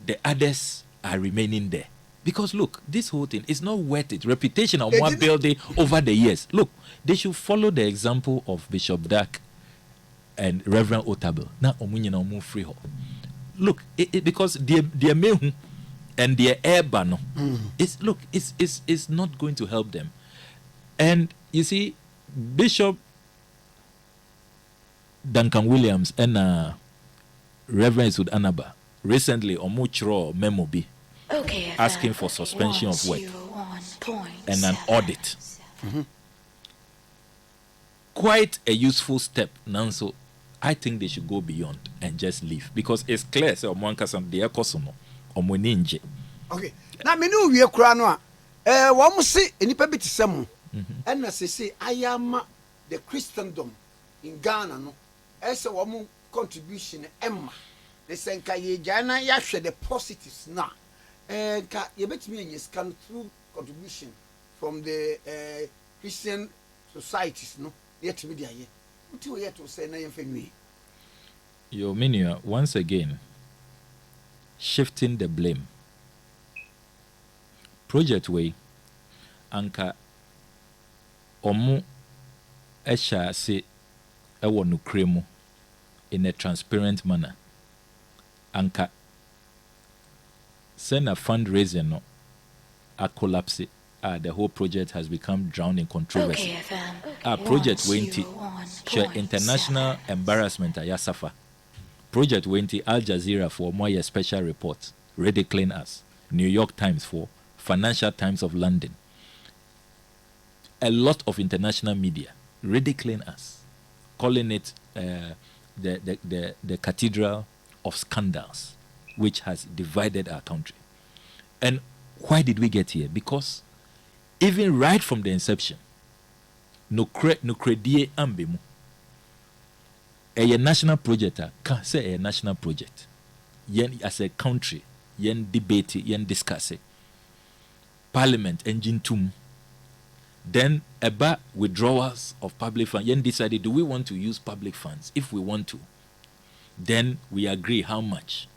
the others are remaining there. Because look, this whole thing is not worth it. Reputation of one building over the years. Look, they should follow the example of Bishop Dak and Reverend Otabel. Now, omu free ho. Look, because their mehu and their airbano, it's not going to help them. And you see, Bishop Duncan Williams and Reverend Sud Anaba recently omuchro memo bi asking for suspension of work and an audit. Quite a useful step, Nanso. I think they should go beyond and just leave because it's clear. So, okay. Now, me know we are crying. One say enipa bi ti semu. And na say I am the Christendom in Ghana no. Ese one contribution emma. They say nka ye jana ya hwe the positives na. Nka ye betimi enye scan through contribution from the Christian societies no. Yet media ye. Until yet to say na yemfenwi. Your Minia, once again, shifting the blame. Project Way, Anka Omu Esha se Ewo Nukremu in a transparent manner. Anka send a fundraiser no a collapse. The whole project has become drowned in controversy. Project Wenti share international embarrassment Yasafa. Project Wenti Al Jazeera for more special reports, ridiculing us. New York Times for Financial Times of London. A lot of international media ridiculing us, calling it the Cathedral of Scandals, which has divided our country. And why did we get here? Because even right from the inception, no credit ambemu. A national project can say a national project. Yen as a country, yen debate, yen discuss it. Parliament engine tum. Then about withdrawals of public funds. Yen decided, do we want to use public funds? If we want to, then we agree how much.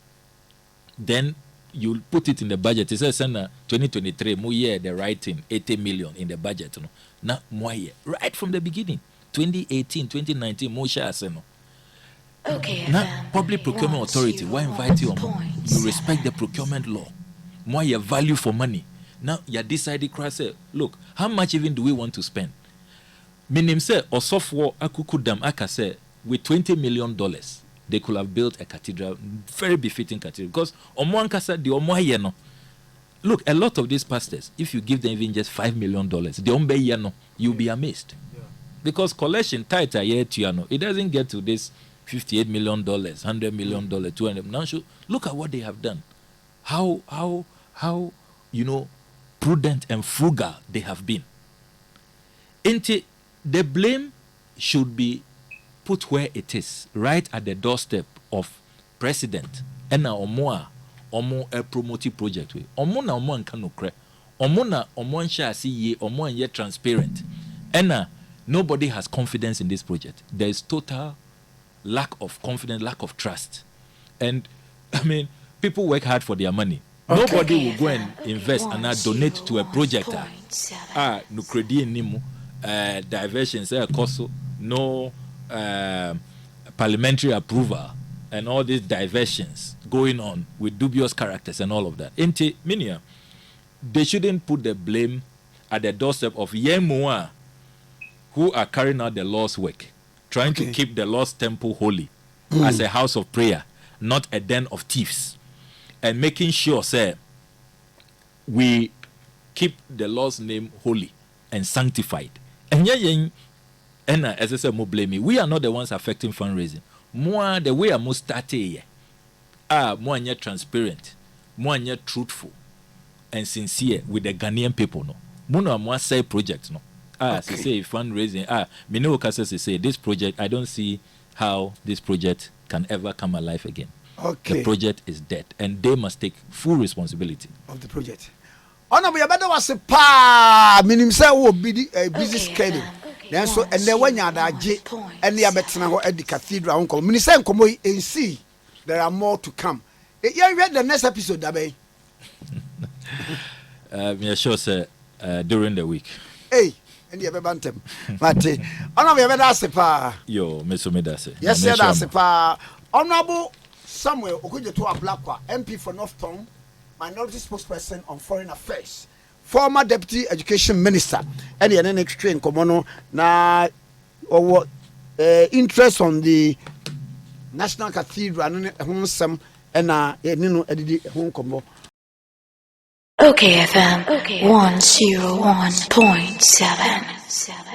Then you put it in the budget. It says 2023, more year the writing 80 million in the budget. No, not more year. Right from the beginning, 2018, 2019, more shares. No. Okay. Now, public procurement authority. Why invite you on? You respect the procurement law. More year value for money. Now you decided, say, look, how much even do we want to spend? Minim say or software akukudam aka say with $20 million. They could have built a cathedral, very befitting cathedral. Because Omoankasa, the Omoayeno. Look, a lot of these pastors, if you give them even just $5 million, the Ombeyeno, you'll be amazed. Yeah. Because collection tight it doesn't get to this $58 million, $100 million, $200 million. Look at what they have done. How prudent and frugal they have been. The blame should be put where it is, right at the doorstep of president. And now omo a promoting project we. Omo na omo anka nokre. Omo na omo nsha see ye omo anye transparent. And nobody has confidence in this project. There is total lack of confidence, lack of trust. And I mean, people work hard for their money. Okay. Nobody will go and invest and donate to a project. No credit nimu diversions no parliamentary approval and all these diversions going on with dubious characters and all of that. Minia, they shouldn't put the blame at the doorstep of Yemoa who are carrying out the Lord's work, trying to keep the Lord's temple holy as a house of prayer, not a den of thieves, and making sure, sir, we keep the Lord's name holy and sanctified. And as I said, more blame me. We are not the ones affecting fundraising. More the way I'm starting more and yet transparent, more and yet truthful and sincere with the Ghanaian people. No, more say project. No, say fundraising. Me know say this project. I don't see how this project can ever come alive again. Okay. The project is dead, and they must take full responsibility of the project. Honorable, you better was a pa minim say wo busy schedule. Then so and then when you are and you better at the cathedral uncle. Minister Nkomo and see there are more to come. You read the next episode, Dabe. Me sure say during the week. Hey, and you have a bantam. But honorable, you better say pa. Yo, me say. Yes, sir, that's pa. Honorable Samuel Okudzeto Ablakwa, MP for North Town, minority spokesperson on foreign affairs, former deputy education minister, and the next train komono na or interest on the National Cathedral and some and edidi home combo. OKFM 101.7.